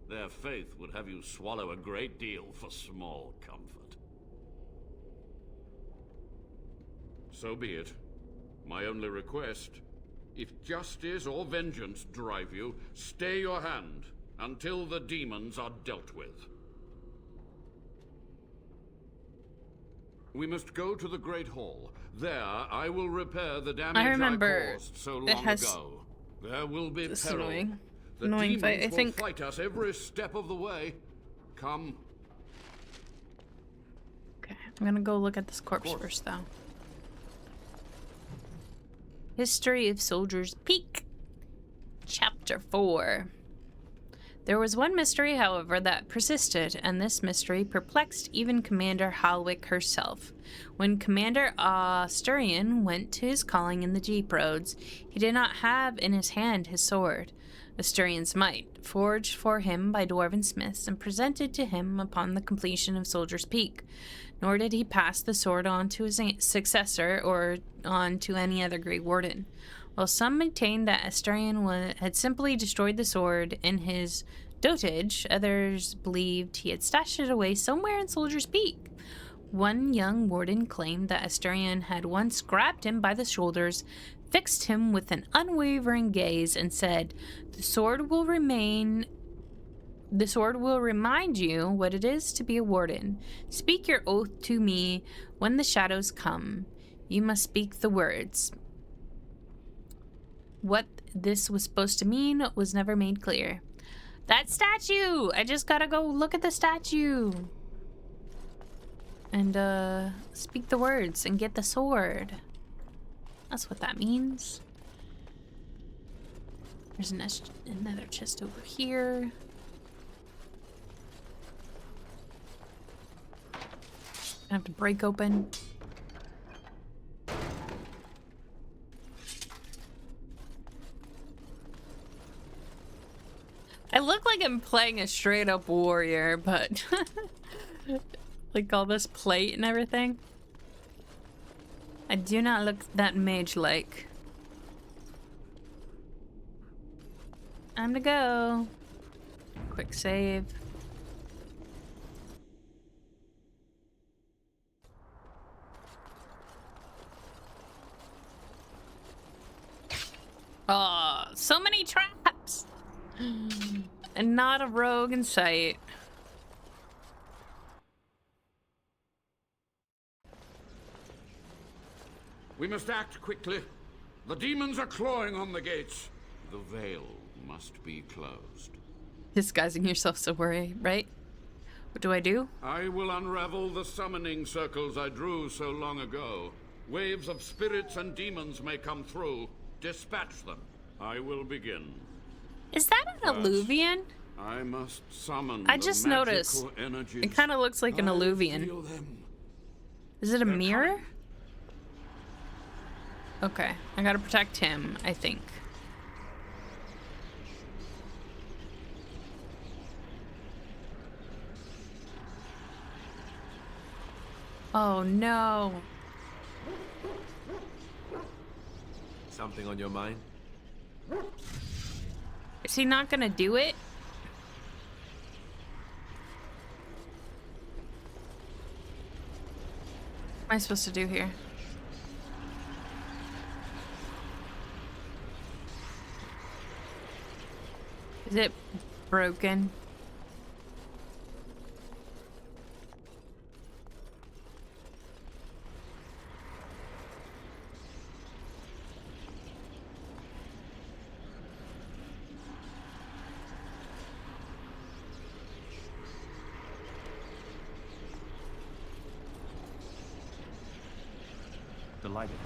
Their faith would have you swallow a great deal for small comfort. So be it. My only request, if justice or vengeance drive you, stay your hand until the demons are dealt with. We must go to the Great Hall. There, I will repair the damage I caused so long ago. There will be peril. The demons fight, will fight us every step of the way. Come. Okay, I'm gonna go look at this corpse first, though. History of Soldiers Peak, Chapter 4. There was one mystery, however, that persisted, and this mystery perplexed even Commander Halwick herself. When Commander Asturian went to his calling in the Deep Roads, he did not have in his hand his sword, Asturian's Might, forged for him by dwarven smiths and presented to him upon the completion of Soldier's Peak. Nor did he pass the sword on to his successor or on to any other Great Warden. While some maintained that Asturian had simply destroyed the sword in his dotage, others believed he had stashed it away somewhere in Soldier's Peak. One young warden claimed that Asturian had once grabbed him by the shoulders, fixed him with an unwavering gaze, and said, The sword will remind you what it is to be a warden. Speak your oath to me when the shadows come. You must speak the words. What this was supposed to mean was never made clear. That statue! I just gotta go look at the statue. And, speak the words and get the sword. That's what that means. There's another chest over here. I have to break open. I look like I'm playing a straight up warrior, but like all this plate and everything. I do not look that mage-like. Time to go. Quick save. Oh, so many traps! And not a rogue in sight. We must act quickly. The demons are clawing on the gates. The veil must be closed. Disguising yourself so worry, right? What do I do? I will unravel the summoning circles I drew so long ago. Waves of spirits and demons may come through. Dispatch them. I will begin. Is that an alluvian? I must summon I just noticed. Energies. It kind of looks like an alluvian. Is it a mirror? Okay, I gotta protect him, I think. Oh no. Something on your mind? Is he not gonna do it? What am I supposed to do here? Is it broken? Delighted.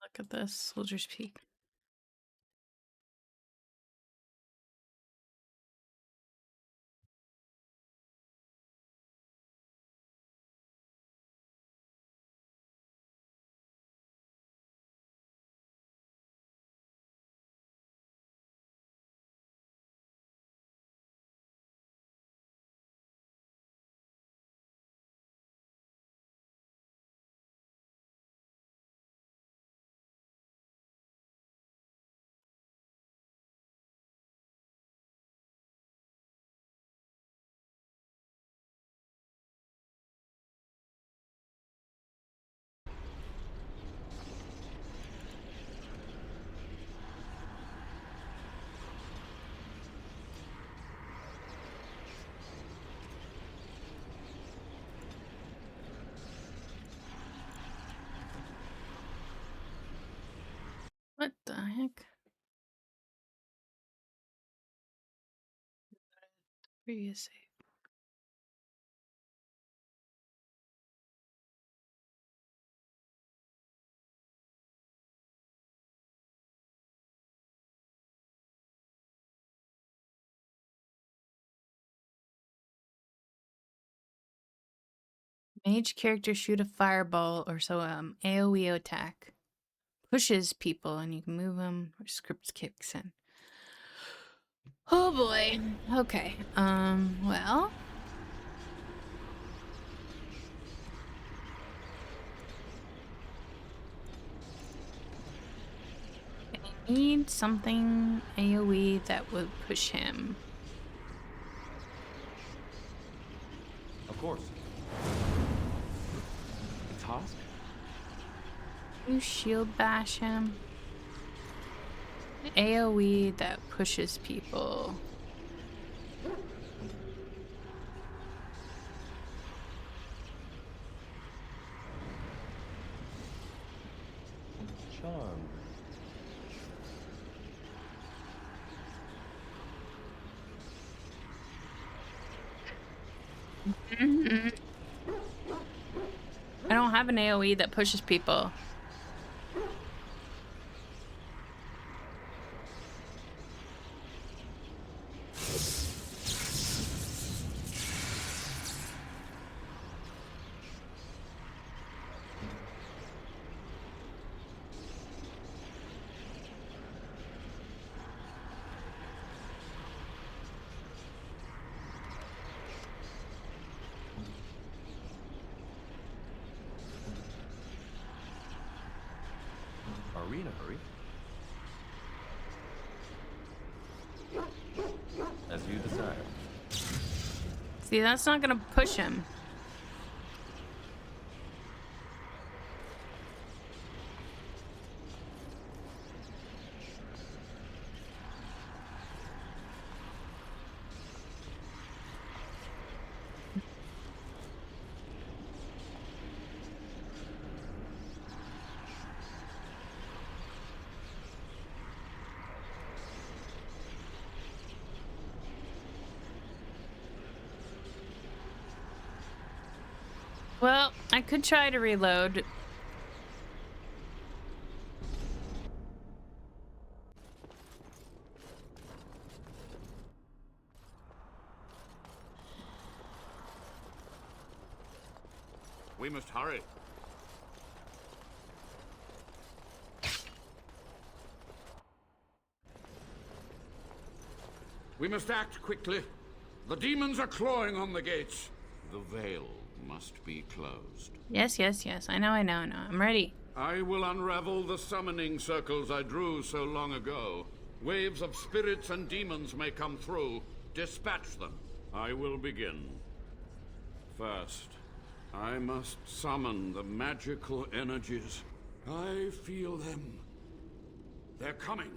Look at this, Soldier's Peak. Previous save. Mage character shoot a fireball or so AoE attack. Pushes people and you can move them or script kicks in. Oh boy. Okay. Well. I need something AoE that would push him. Of course. The task? You shield bash him. AoE that pushes people. Charm. I don't have an AoE that pushes people. Are we in a hurry? As you desire. See, that's not gonna push him. Well, I could try to reload. We must hurry. We must act quickly. The demons are clawing on the gates. The veil must be closed. Yes, yes, yes. I know. I'm ready. I will unravel the summoning circles I drew so long ago. Waves of spirits and demons may come through. Dispatch them. I will begin. First, I must summon the magical energies. I feel them. They're coming.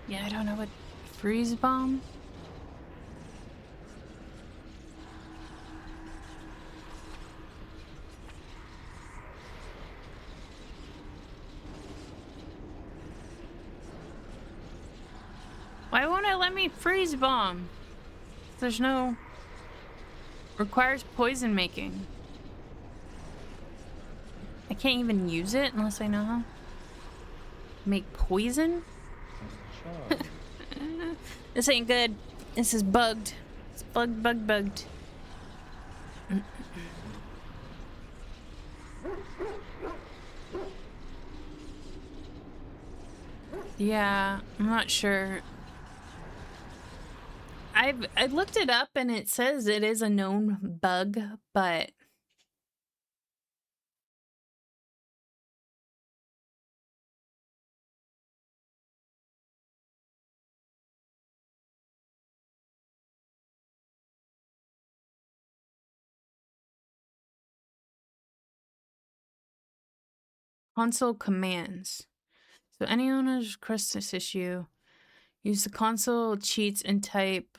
Yeah, I don't know what freeze bomb. Why won't it let me freeze bomb? There's no... Requires poison making. I can't even use it unless I know how. Make poison? This ain't good. This is bugged. It's bugged. Yeah, I'm not sure. I looked it up and it says it is a known bug, but console commands. So anyone who's across this issue, use the console cheats and type.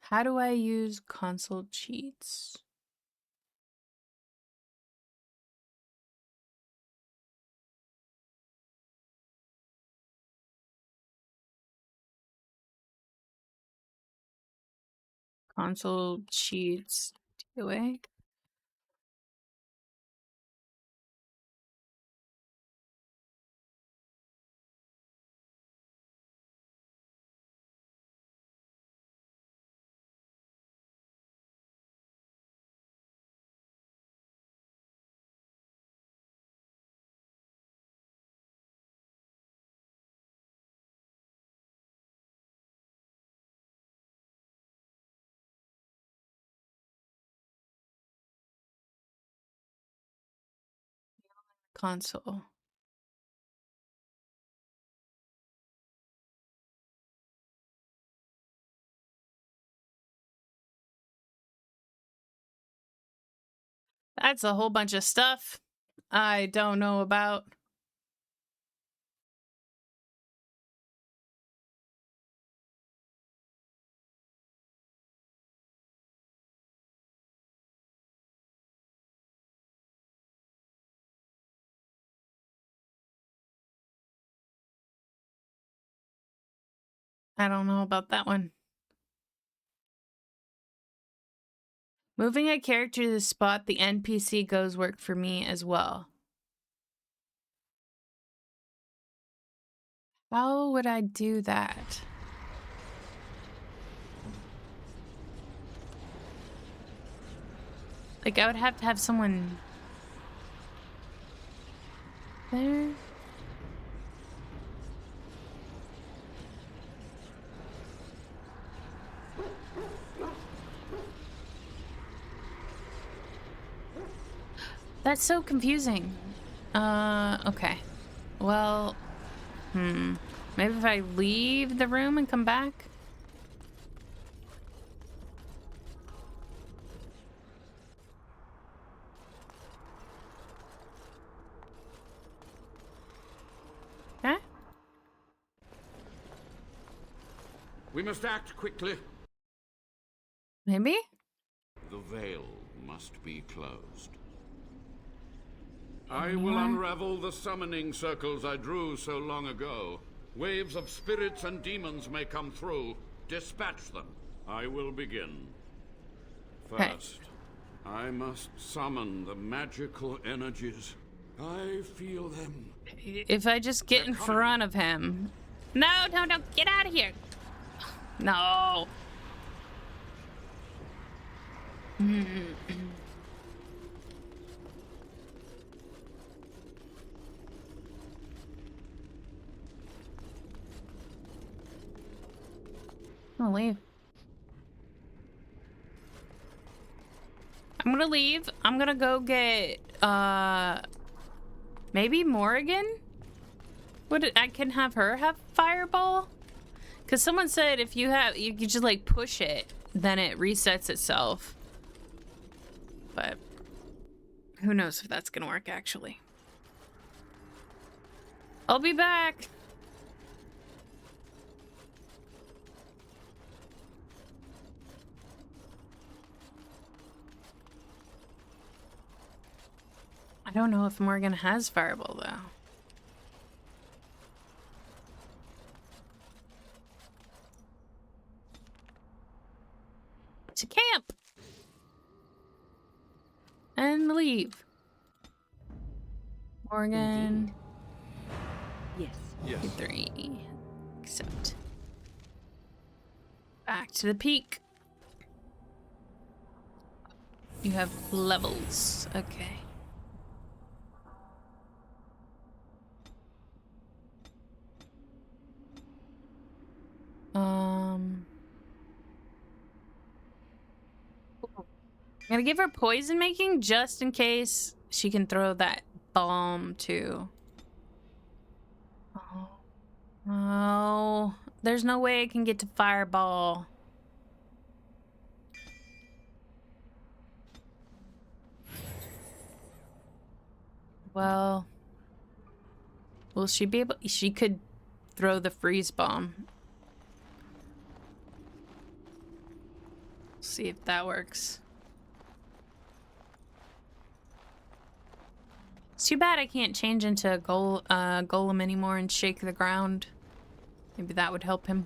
How do I use console cheats? Console cheats. DOA. Console. That's a whole bunch of stuff I don't know about. I don't know about that one. Moving a character to the spot the NPC goes work for me as well. How would I do that? Like, I would have to have someone there. That's so confusing. Okay. Well, maybe if I leave the room and come back? Okay. We must act quickly. Maybe? The veil must be closed. I will unravel the summoning circles I drew so long ago. Waves of spirits and demons may come through. Dispatch them. I will begin. First, I must summon the magical energies. I feel them. If I just get in front of him. No, get out of here. No. I'll leave. I'm gonna leave. I'm gonna go get, maybe Morrigan? I can have her have Fireball? Because someone said if you just like push it, then it resets itself. But who knows if that's gonna work actually. I'll be back. I don't know if Morgan has Fireball though. To camp and leave. Morgan. Yes. Yes. 3. Accept. Back to the peak. You have levels. Okay. I'm gonna give her poison making just in case she can throw that bomb too. Oh, there's no way I can get to Fireball. Well, will she be able? She could throw the freeze bomb. See if that works. It's too bad I can't change into a golem anymore and shake the ground. Maybe that would help him.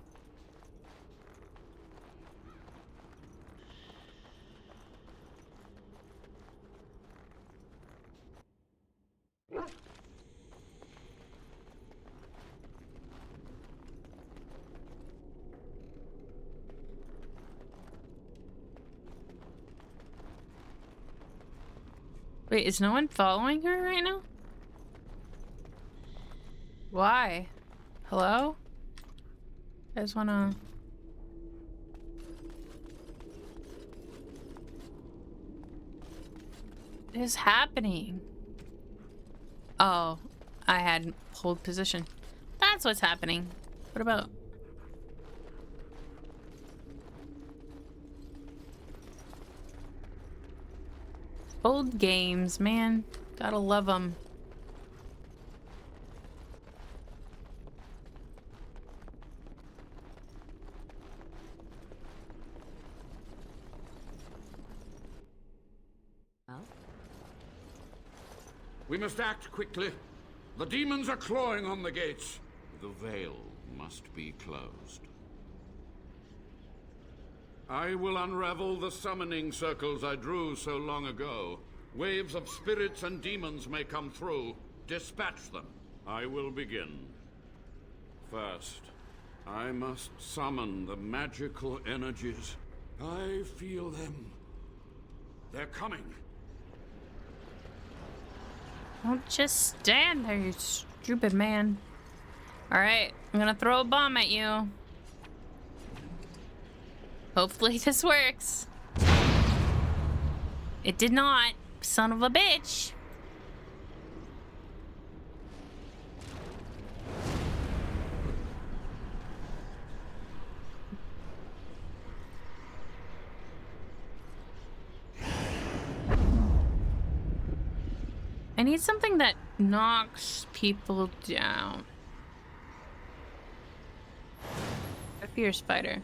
Wait, is no one following her right now? Why? Hello? I just wanna... What is happening? Oh, I had hold position. That's what's happening. What about... Old games, man. Gotta love them. We must act quickly. The demons are clawing on the gates. The veil must be closed. I will unravel the summoning circles I drew so long ago. Waves of spirits and demons may come through. Dispatch them. I will begin. First, I must summon the magical energies. I feel them. They're coming. Don't just stand there, you stupid man. Alright, I'm gonna throw a bomb at you. Hopefully this works. It did not, son of a bitch. I need something that knocks people down. A fierce fighter.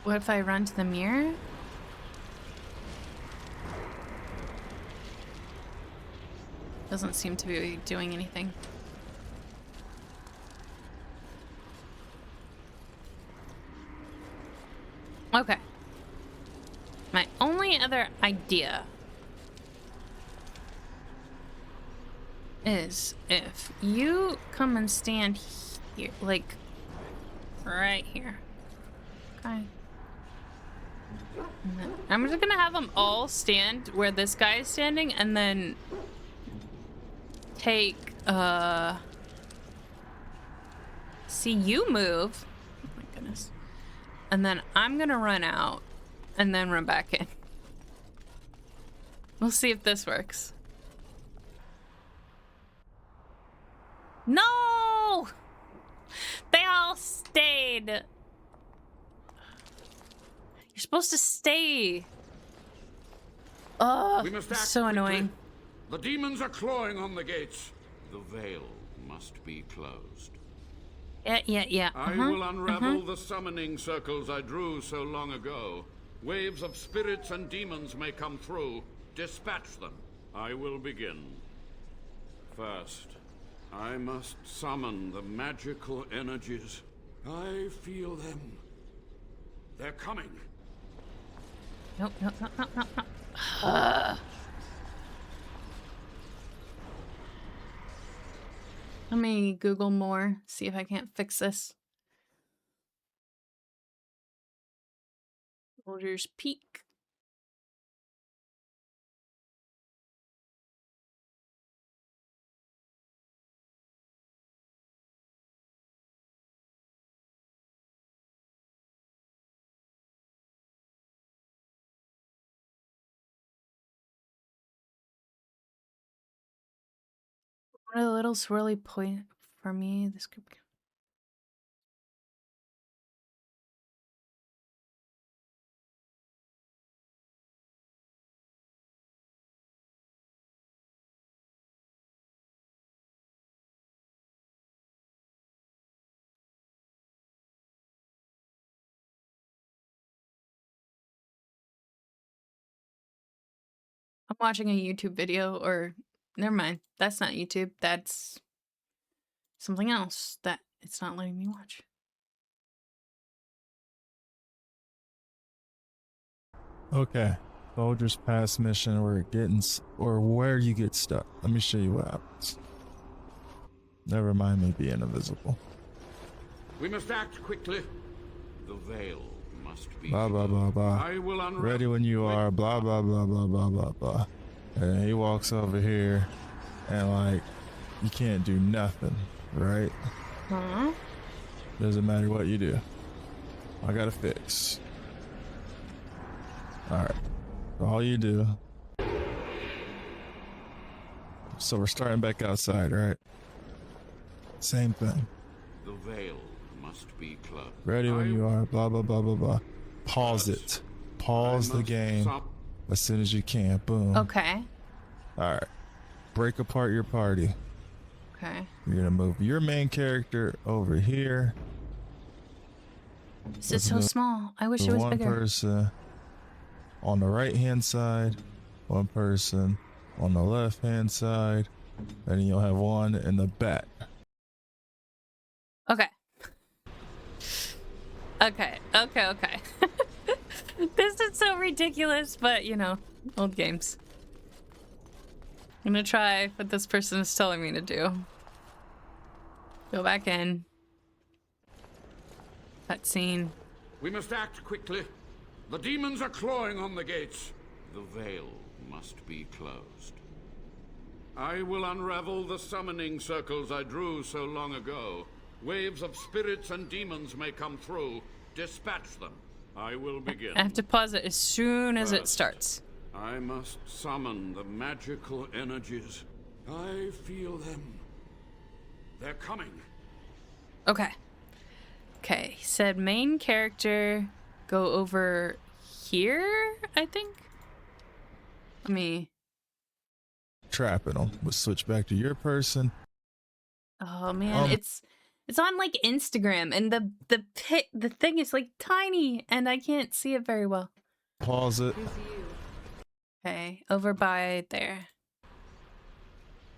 What if I run to the mirror? Doesn't seem to be doing anything. Okay. My only other idea is if you come and stand here, like right here. Okay. I'm just gonna have them all stand where this guy is standing and then take, see you move. Oh my goodness. And then I'm gonna run out and then run back in. We'll see if this works. No! They all stayed. You're supposed to stay. Oh, so annoying. The demons are clawing on the gates. The veil must be closed. Yeah. I will unravel the summoning circles I drew so long ago. Waves of spirits and demons may come through. Dispatch them. I will begin. First, I must summon the magical energies. I feel them. They're coming. No. Let me Google more, see if I can't fix this. Boulders Peak. What a little swirly point for me. This could be... I'm watching a YouTube video, or never mind. That's not YouTube. That's something else that it's not letting me watch. Okay. Soldiers pass mission where where you get stuck. Let me show you what happens. Never mind me being invisible. We must act quickly. The veil must be. Blah blah blah blah. I will unravel. Ready when you are. Blah blah blah blah blah blah blah. And he walks over here, and like, you can't do nothing, right? Huh? Doesn't matter what you do. I got to fix. All right. All you do. So we're starting back outside, right? Same thing. The veil must be closed. Ready when you are. Blah blah blah blah blah. Pause it. Pause the game as soon as you can. Boom. Okay. All right. Break apart your party. Okay. You're gonna move your main character over here. This is so small. I wish it was bigger. One person on the right hand side, one person on the left hand side, and then you'll have one in the back. Okay. Okay. This is so ridiculous, but you know, old games. I'm gonna try what this person is telling me to do. Go back in. Cutscene. We must act quickly. The demons are clawing on the gates. The veil must be closed. I will unravel the summoning circles I drew so long ago. Waves of spirits and demons may come through. Dispatch them. I will begin. I have to pause it as soon as it First, starts. I must summon the magical energies. I feel them. They're coming. Okay. Okay, he said main character go over here, I think. Let me... Trapping them. We'll switch back to your person. Oh man, it's on like Instagram, and the thing is like tiny, and I can't see it very well. Pause it. Okay, over by there.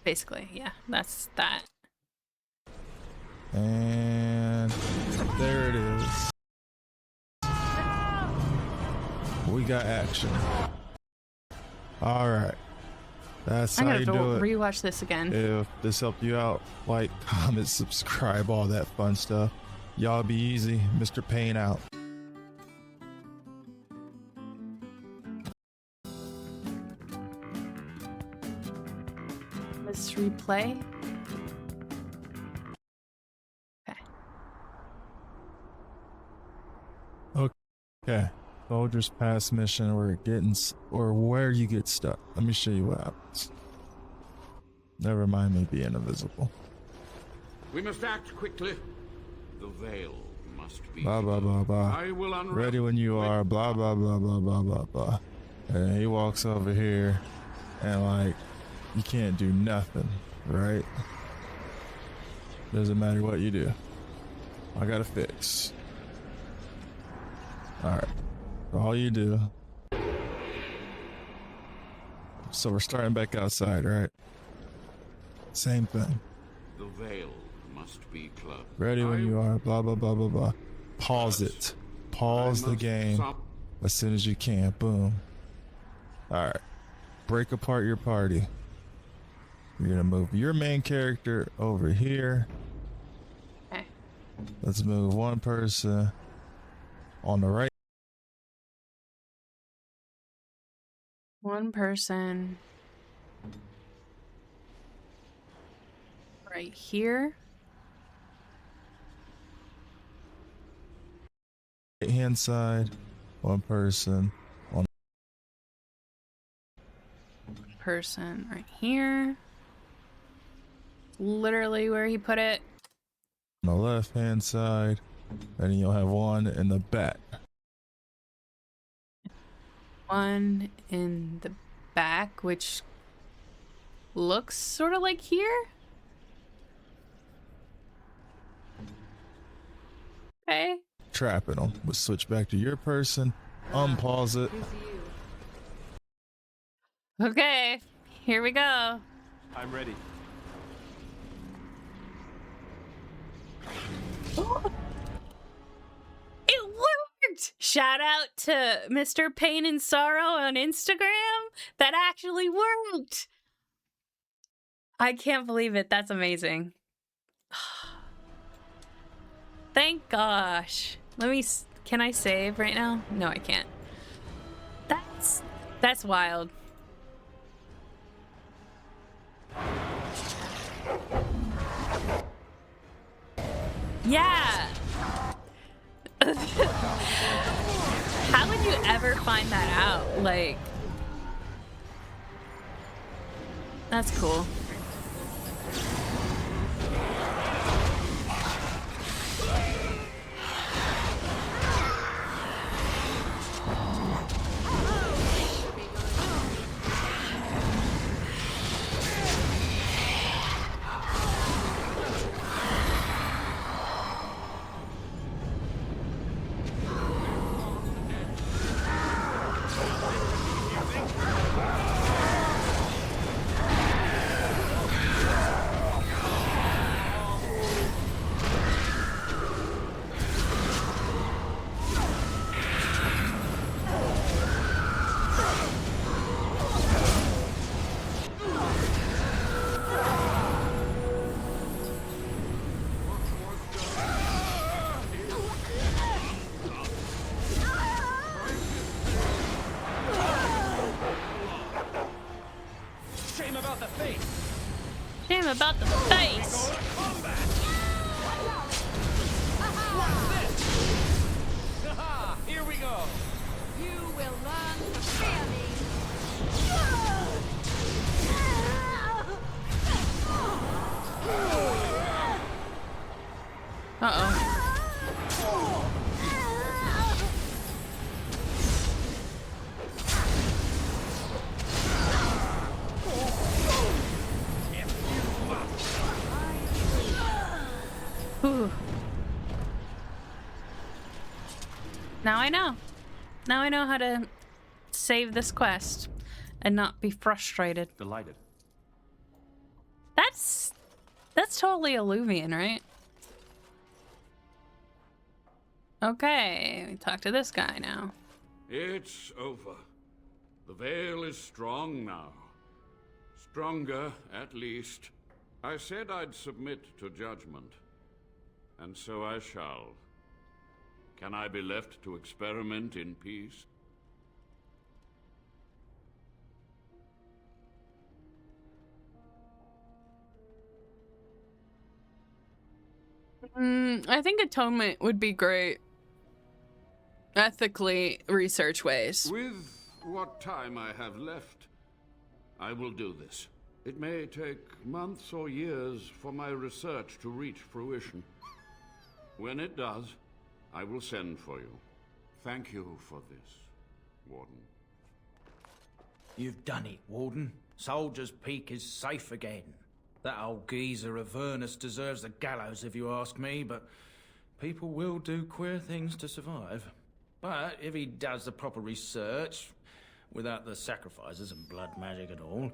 Basically, yeah, that's that. And there it is. We got action. All right. That's I'm how gonna you have to do it. rewatch this again. If this helped you out, like, comment, subscribe, all that fun stuff. Y'all be easy. Mr. Payne out. Let's replay. Okay. Soldiers pass mission where you get stuck. Let me show you what happens. Never mind me being invisible. We must act quickly. The veil must be. Blah blah blah blah. I will unravel. Ready when you are. Blah blah blah blah blah blah blah. And he walks over here, and like, you can't do nothing, right? Doesn't matter what you do. I got to fix. All right. All you do. So we're starting back outside, right? Same thing. The veil must be closed. Ready when you are. Blah blah blah blah blah. Pause it. Pause the game as soon as you can. Boom. All right. Break apart your party. You're gonna move your main character over here. Okay. Let's move one person on the right. One person right here. Right hand side. One person on Person right here. Literally where he put it. the left hand side. And you'll have one in the back. One in the back, which looks sort of like here. Okay. Trapping them. We'll switch back to your person. Unpause it. Okay, here we go. I'm ready. It worked! Shout out to Mr. Pain and Sorrow on Instagram. That actually worked. I can't believe it. That's amazing. Thank gosh. Can I save right now? No, I can't. That's wild. Yeah. How would you ever find that out? Like, that's cool. Shame about the face. Here we go. You will learn to fear me. Uh-oh. Ooh. Now I know. Now I know how to save this quest and not be frustrated. Delighted. That's totally Illuvian, right? Okay, we talk to this guy now. It's over. The veil is strong now. Stronger, at least. I said I'd submit to judgment. And so I shall. Can I be left to experiment in peace? I think atonement would be great. Ethically research ways. With what time I have left, I will do this. It may take months or years for my research to reach fruition. When it does, I will send for you. Thank you for this, Warden. You've done it, Warden. Soldier's Peak is safe again. That old geezer of Avernus deserves the gallows if you ask me, but people will do queer things to survive. But if he does the proper research, without the sacrifices and blood magic and all,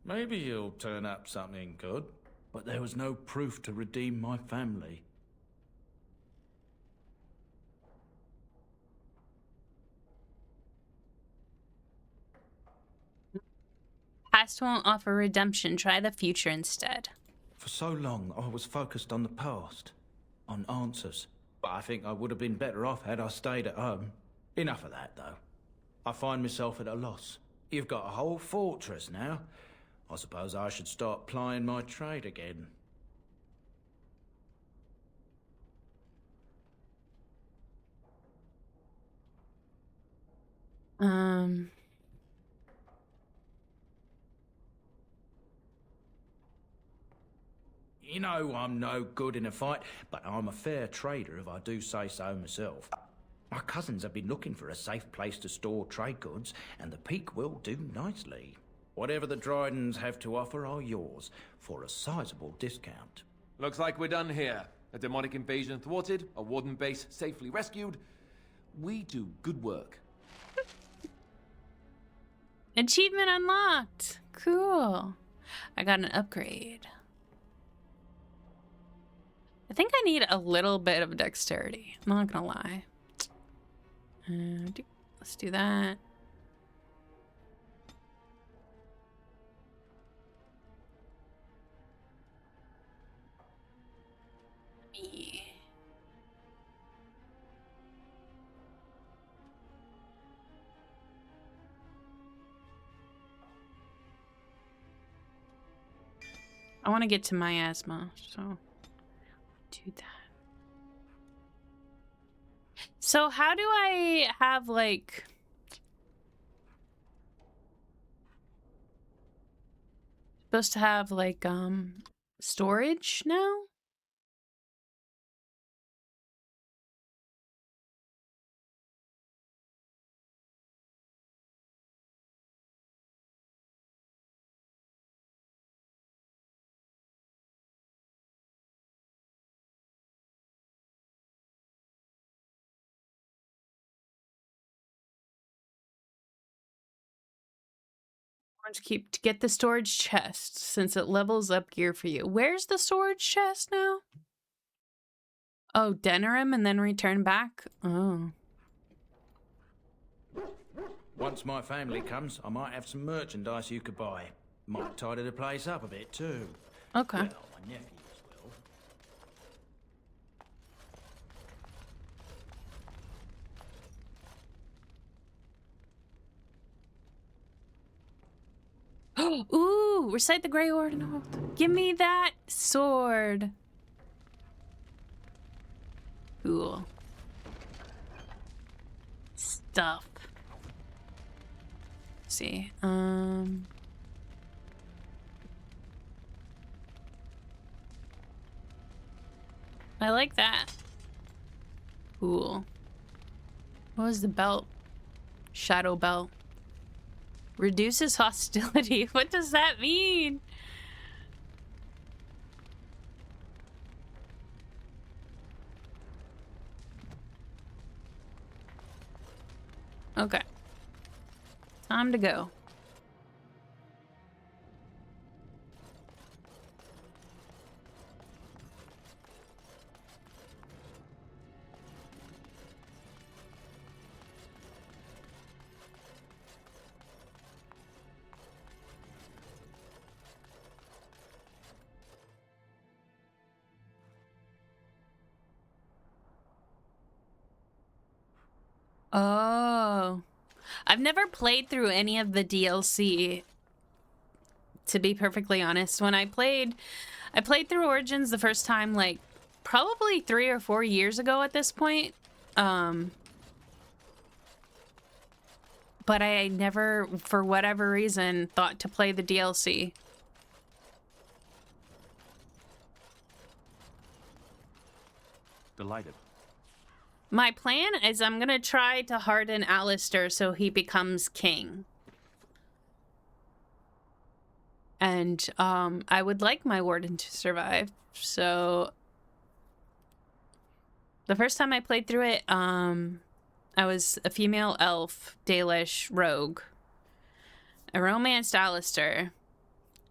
maybe he'll turn up something good. But there was no proof to redeem my family. Past won't offer redemption. Try the future instead. For so long, I was focused on the past, on answers. But I think I would have been better off had I stayed at home. Enough of that, though. I find myself at a loss. You've got a whole fortress now. I suppose I should start plying my trade again. You know I'm no good in a fight, but I'm a fair trader if I do say so myself. My cousins have been looking for a safe place to store trade goods, and the Peak will do nicely. Whatever the Drydens have to offer are yours, for a sizable discount. Looks like we're done here. A demonic invasion thwarted, a Warden base safely rescued. We do good work. Achievement unlocked. Cool. I got an upgrade. I think I need a little bit of dexterity. I'm not gonna lie. Let's do that. I want to get to miasma, so do that. So how do I have like supposed to have like storage now? Keep to get the storage chest since it levels up gear for you. Where's the storage chest now? Oh, Denerim and then return back? Oh. Once my family comes, I might have some merchandise you could buy. Might tidy the place up a bit too. Okay. Well, my nephews will. Ooh, recite the Grey Ordinal. Give me that sword. Cool. Stuff. Let's see. I like that. Cool. What was the belt? Shadow belt. Reduces hostility. What does that mean? Okay. Time to go. Oh. I've never played through any of the DLC, to be perfectly honest. When I played through Origins the first time, like, probably 3 or 4 years ago at this point. But I never, for whatever reason, thought to play the DLC. Delighted. My plan is I'm gonna try to harden Alistair so he becomes king. And I would like my warden to survive. So the first time I played through it, I was a female elf, Dalish rogue. I romanced Alistair.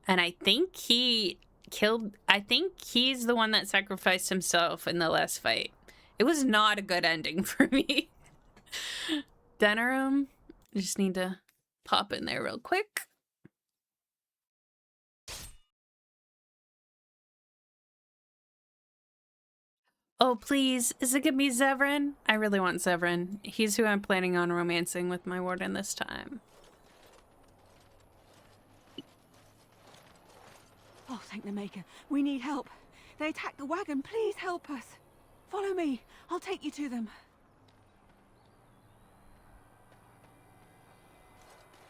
And I think he's the one that sacrificed himself in the last fight. It was not a good ending for me. Denerim, I just need to pop in there real quick. Oh, please, is it gonna be Zevran? I really want Zevran. He's who I'm planning on romancing with my warden this time. Oh, thank the Maker. We need help. They attacked the wagon. Please help us. Follow me. I'll take you to them.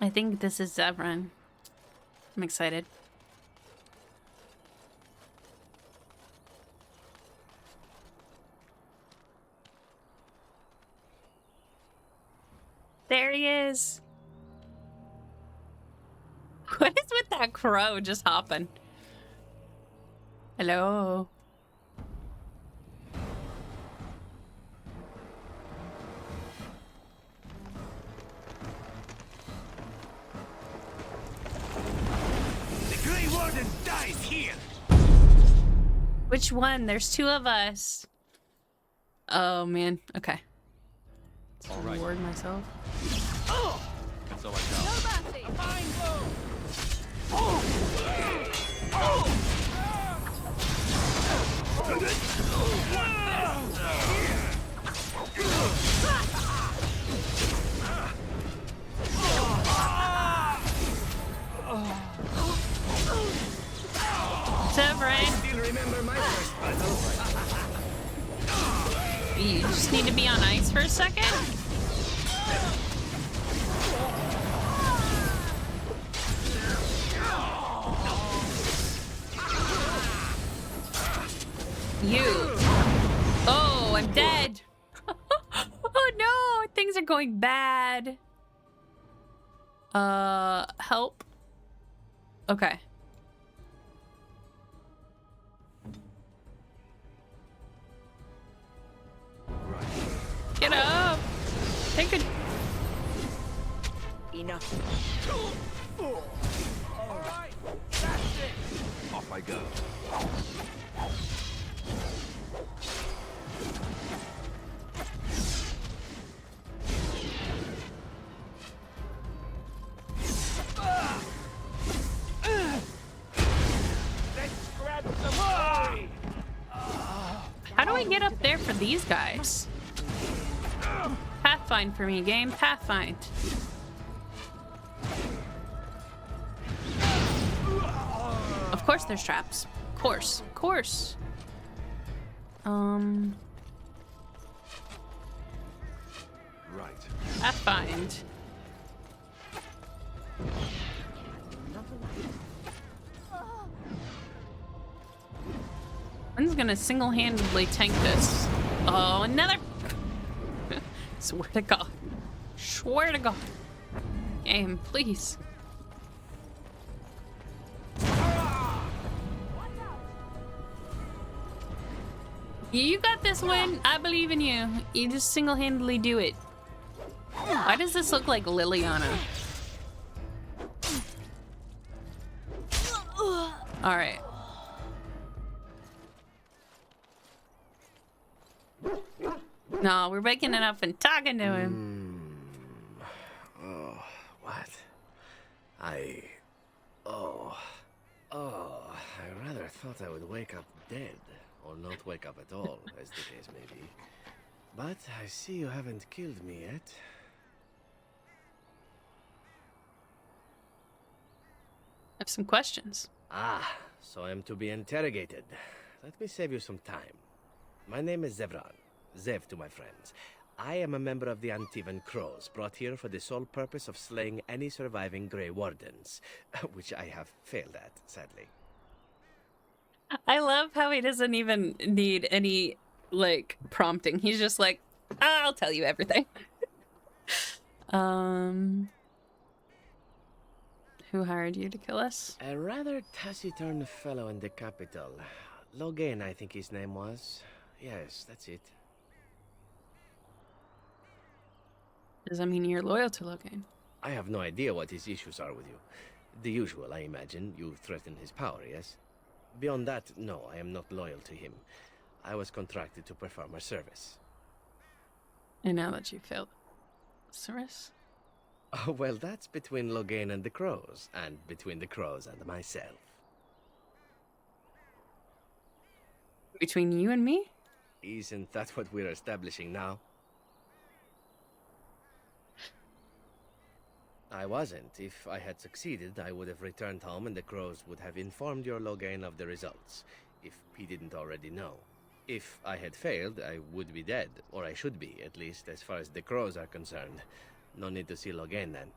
I think this is Zevran. I'm excited. There he is. What is with that crow just hopping? Hello. The Grey Warden dies here. Which one? There's 2 of us. Oh man. Okay. All right. Reward myself. So I go. No mercy. Fine blow. What's up, Ryan? Still remember my first battle. You just need to be on ice for a second? You. Oh, I'm dead. Oh no, things are going bad. Help. Okay. Get up. Take a... Enough. Alright, that's it. Off I go. Let's grab some more. How do I get up there for these guys? Pathfind for me, game. Pathfind. Of course there's traps. Of course. Of course. Right. Pathfind. When's gonna single-handedly tank this? Oh, another... Swear to God. Swear to God. Game, please. You got this win. I believe in you. You just single-handedly do it. Why does this look like Liliana? Alright. No, we're waking it up and talking to him. Oh, what? I rather thought I would wake up dead, or not wake up at all, as the case may be. But I see you haven't killed me yet. I have some questions. Ah, so I'm to be interrogated. Let me save you some time. My name is Zevran. Zev to my friends. I am a member of the Antivan Crows, brought here for the sole purpose of slaying any surviving Grey Wardens, which I have failed at, sadly. I love how he doesn't even need any, like, prompting. He's just like, I'll tell you everything. Who hired you to kill us? A rather taciturn fellow in the capital. Logain, I think his name was. Yes, that's it. Does that mean you're loyal to Logain? I have no idea what his issues are with you. The usual, I imagine. You threaten his power, yes? Beyond that, no, I am not loyal to him. I was contracted to perform a service. And now that you failed service? Oh, well, that's between Logain and the Crows, and between the Crows and myself. Between you and me? Isn't that what we're establishing now? I wasn't. If I had succeeded, I would have returned home and the Crows would have informed your Logain of the results, if he didn't already know. If I had failed, I would be dead, or I should be, at least as far as the Crows are concerned. No need to see Logain then.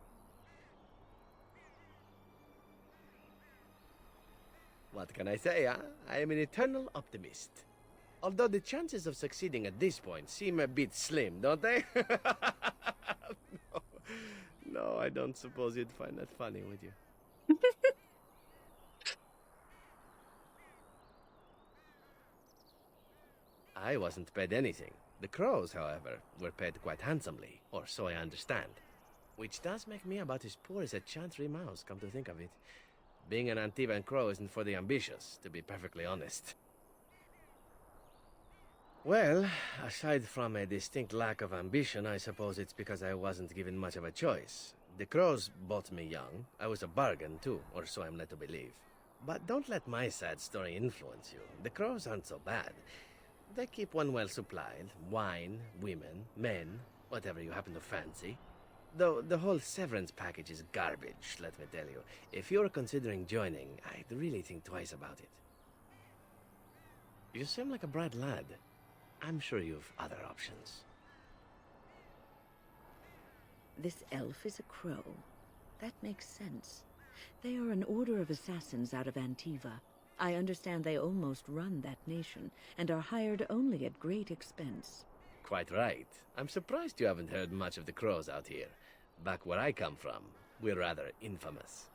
What can I say, huh? I am an eternal optimist. Although the chances of succeeding at this point seem a bit slim, don't they? No, I don't suppose you'd find that funny, would you? I wasn't paid anything. The Crows, however, were paid quite handsomely, or so I understand. Which does make me about as poor as a Chantry mouse, come to think of it. Being an Antivan Crow isn't for the ambitious, to be perfectly honest. Well, aside from a distinct lack of ambition, I suppose it's because I wasn't given much of a choice. The crows bought me young. I was a bargain, too, or so I'm led to believe. But don't let my sad story influence you. The crows aren't so bad. They keep one well supplied. Wine, women, men, whatever you happen to fancy. Though the whole severance package is garbage, let me tell you. If you're considering joining, I'd really think twice about it. You seem like a bright lad. I'm sure you've other options. This elf is a crow. That makes sense. They are an order of assassins out of Antiva. I understand they almost run that nation, and are hired only at great expense. Quite right. I'm surprised you haven't heard much of the crows out here. Back where I come from, we're rather infamous.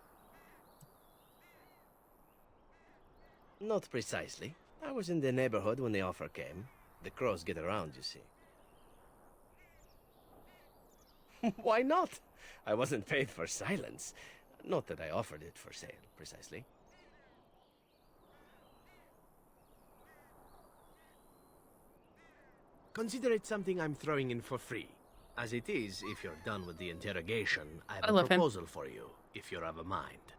Not precisely. I was in the neighborhood when the offer came. The crows get around, you see. Why not? I wasn't paid for silence. Not that I offered it for sale, precisely. Consider it something I'm throwing in for free. As it is, if you're done with the interrogation, I have a proposal for you, if you're of a mind.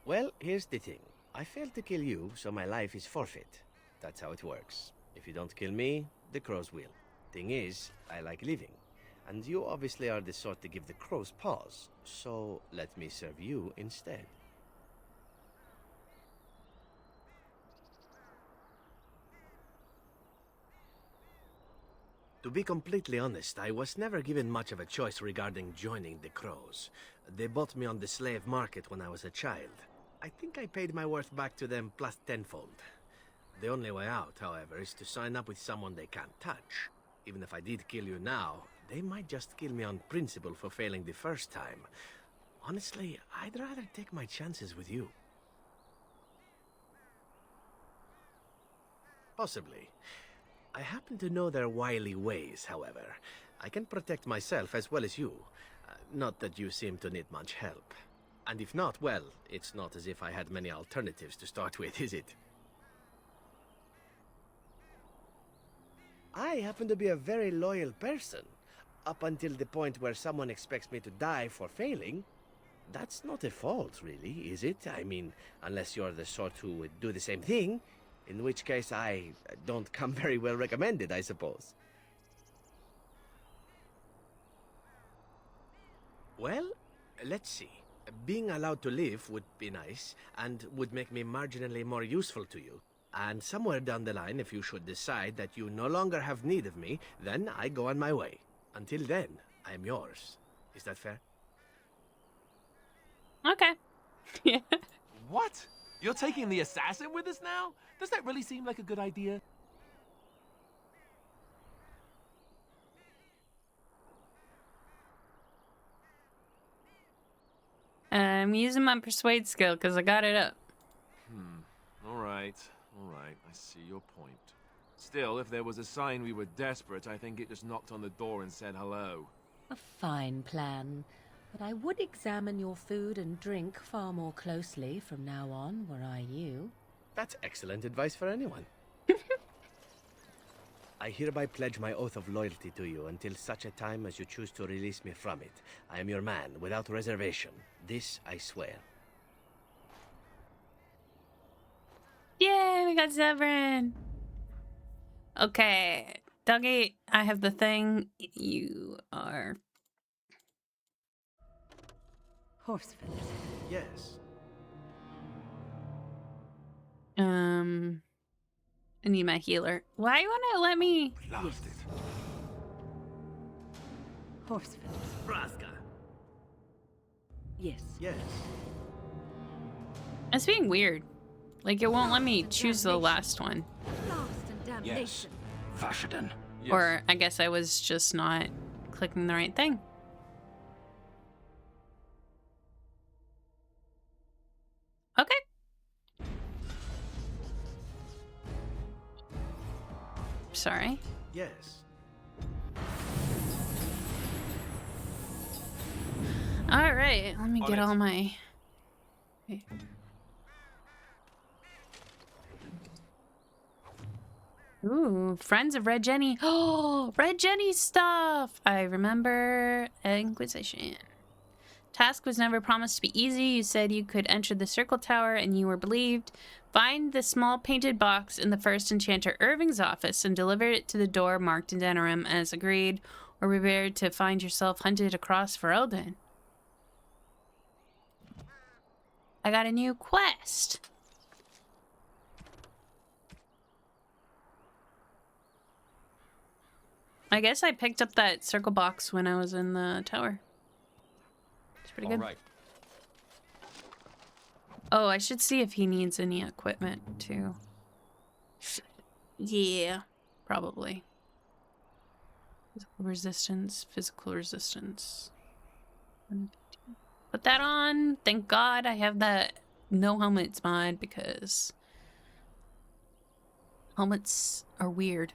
Well, here's the thing. I failed to kill you, so my life is forfeit. That's how it works. If you don't kill me, the crows will. Thing is, I like living. And you obviously are the sort to give the crows pause, so let me serve you instead. To be completely honest, I was never given much of a choice regarding joining the crows. They bought me on the slave market when I was a child. I think I paid my worth back to them plus tenfold. The only way out, however, is to sign up with someone they can't touch. Even if I did kill you now, they might just kill me on principle for failing the first time. Honestly, I'd rather take my chances with you. Possibly. I happen to know their wily ways, however. I can protect myself as well as you. Not that you seem to need much help. And if not, well, it's not as if I had many alternatives to start with, is it? I happen to be a very loyal person. Up until the point where someone expects me to die for failing. That's not a fault, really, is it? I mean, unless you're the sort who would do the same thing. In which case, I don't come very well recommended, I suppose. Well, let's see. Being allowed to live would be nice, and would make me marginally more useful to you. And somewhere down the line, if you should decide that you no longer have need of me, then I go on my way. Until then, I am yours. Is that fair? Okay. Yeah. What? You're taking the assassin with us now? Does that really seem like a good idea? I'm using my persuade skill because I got it up. All right. I see your point. Still, if there was a sign we were desperate, I think it just knocked on the door and said hello. A fine plan. But I would examine your food and drink far more closely from now on, were I you. That's excellent advice for anyone. I hereby pledge my oath of loyalty to you until such a time as you choose to release me from it. I am your man, without reservation. This I swear. Yay, we got Zevran. Okay, Dougie, I have the thing. You are... Horse feathers. Yes. I need my healer. Why you wanna let me... Lost it. Horse feathers. Braska. Yes. Yes. It's being weird. Like, it won't let me choose the last one. Blast and damnation. Vashaden. Yes. Or I guess I was just not clicking the right thing. Okay. Sorry. Yes. All right, let me On get it. all my... Okay. Ooh, Friends of Red Jenny. Oh, Red Jenny stuff! I remember Inquisition. Task was never promised to be easy. You said you could enter the circle tower and you were believed. Find the small painted box in the first enchanter Irving's office and deliver it to the door marked in Denerim as agreed, or prepare to find yourself hunted across Ferelden. I got a new quest. I guess I picked up that circle box when I was in the tower. It's pretty good. All right. Oh, I should see if he needs any equipment too. Yeah, probably. Physical resistance. Put that on. Thank God I have that no helmets mod because helmets are weird.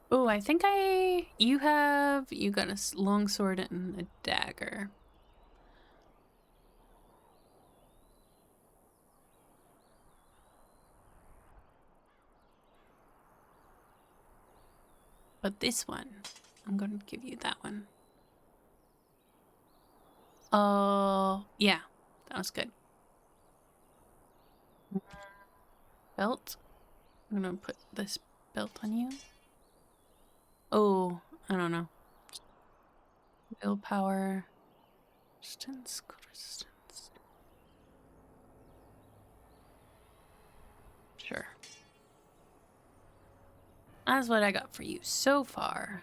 Oh, I think you got a long sword and a dagger. But this one, I'm going to give you that one. Oh, yeah, that was good. Belt. I'm going to put this belt on you. Oh, I don't know. Willpower. Resistance. Resistance. Sure. That's what I got for you so far.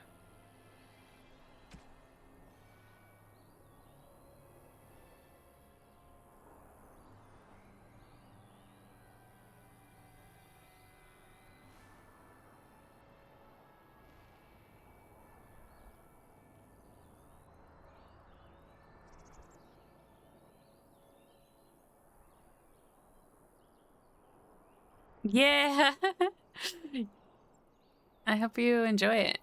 Yeah. I hope you enjoy it.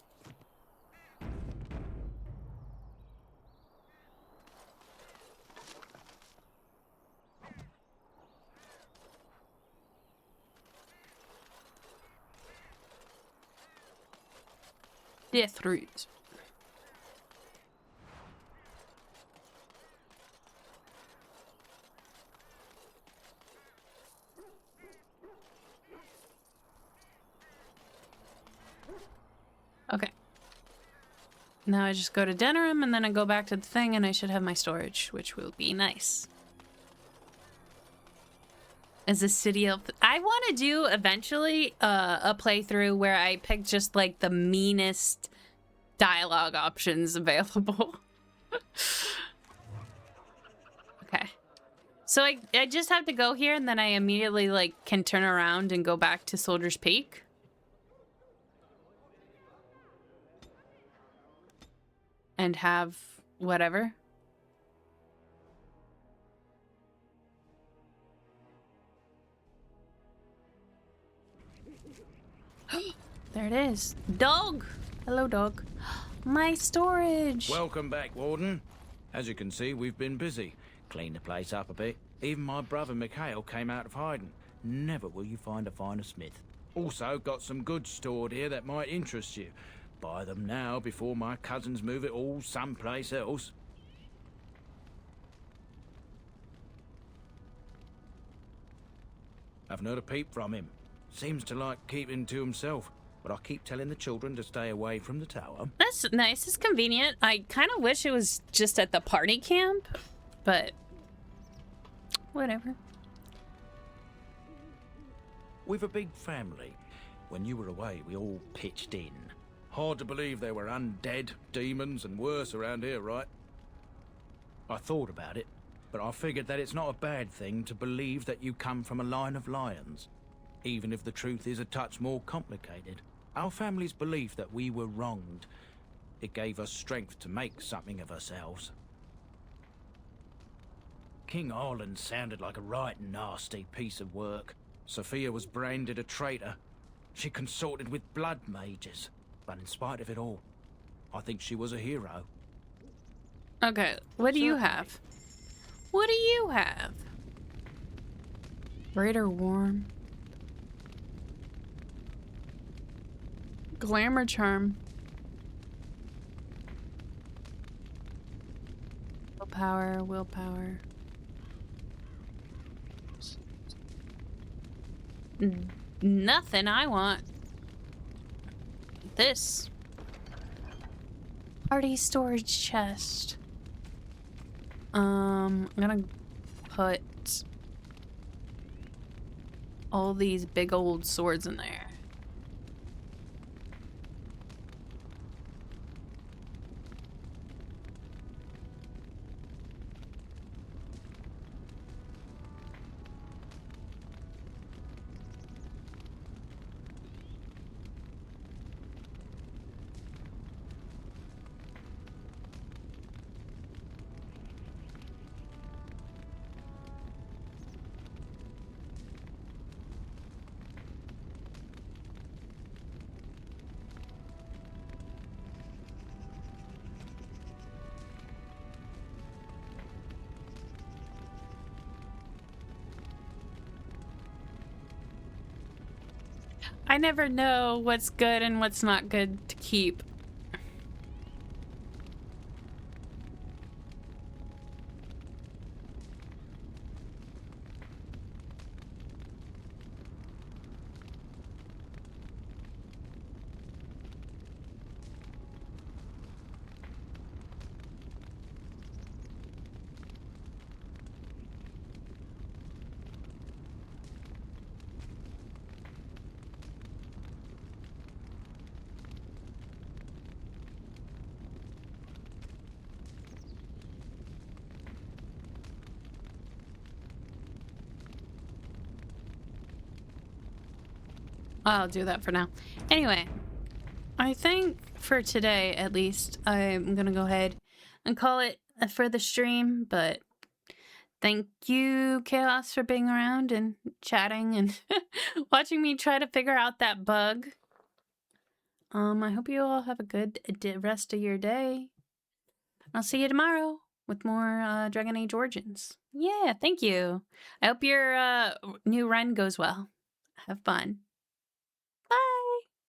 Death root. Okay. Now I just go to Denerim and then I go back to the thing and I should have my storage, which will be nice. As a city elf, I want to do eventually a playthrough where I pick just like the meanest dialogue options available. Okay. So I just have to go here and then I immediately like can turn around and go back to Soldier's Peak. And have whatever. There it is. Dog! Hello, dog. My storage! Welcome back, Warden. As you can see, we've been busy. Cleaned the place up a bit. Even my brother Mikhail came out of hiding. Never will you find a finer smith. Also, got some goods stored here that might interest you. Buy them now before my cousins move it all someplace else. I've not a peep from him. Seems to like keeping to himself. But I keep telling the children to stay away from the tower. That's nice. It's convenient. I kind of wish it was just at the party camp, but whatever. We've a big family. When you were away, we all pitched in. Hard to believe there were undead, demons, and worse around here, right? I thought about it, but I figured that it's not a bad thing to believe that you come from a line of lions. Even if the truth is a touch more complicated. Our family's belief that we were wronged. It gave us strength to make something of ourselves. King Arlen sounded like a right nasty piece of work. Sophia was branded a traitor. She consorted with blood mages, but in spite of it all, I think she was a hero. Okay, what do you have? What do you have? Greater Warm. Glamour Charm. Willpower, willpower. Nothing I want. This. Party storage chest. I'm gonna put all these big old swords in there. I never know what's good and what's not good to keep. I'll do that for now. Anyway, I think for today, at least, I'm gonna go ahead and call it for the stream, but thank you, Chaos, for being around and chatting and watching me try to figure out that bug. I hope you all have a good rest of your day. I'll see you tomorrow with more Dragon Age Origins. Yeah, thank you. I hope your new run goes well. Have fun.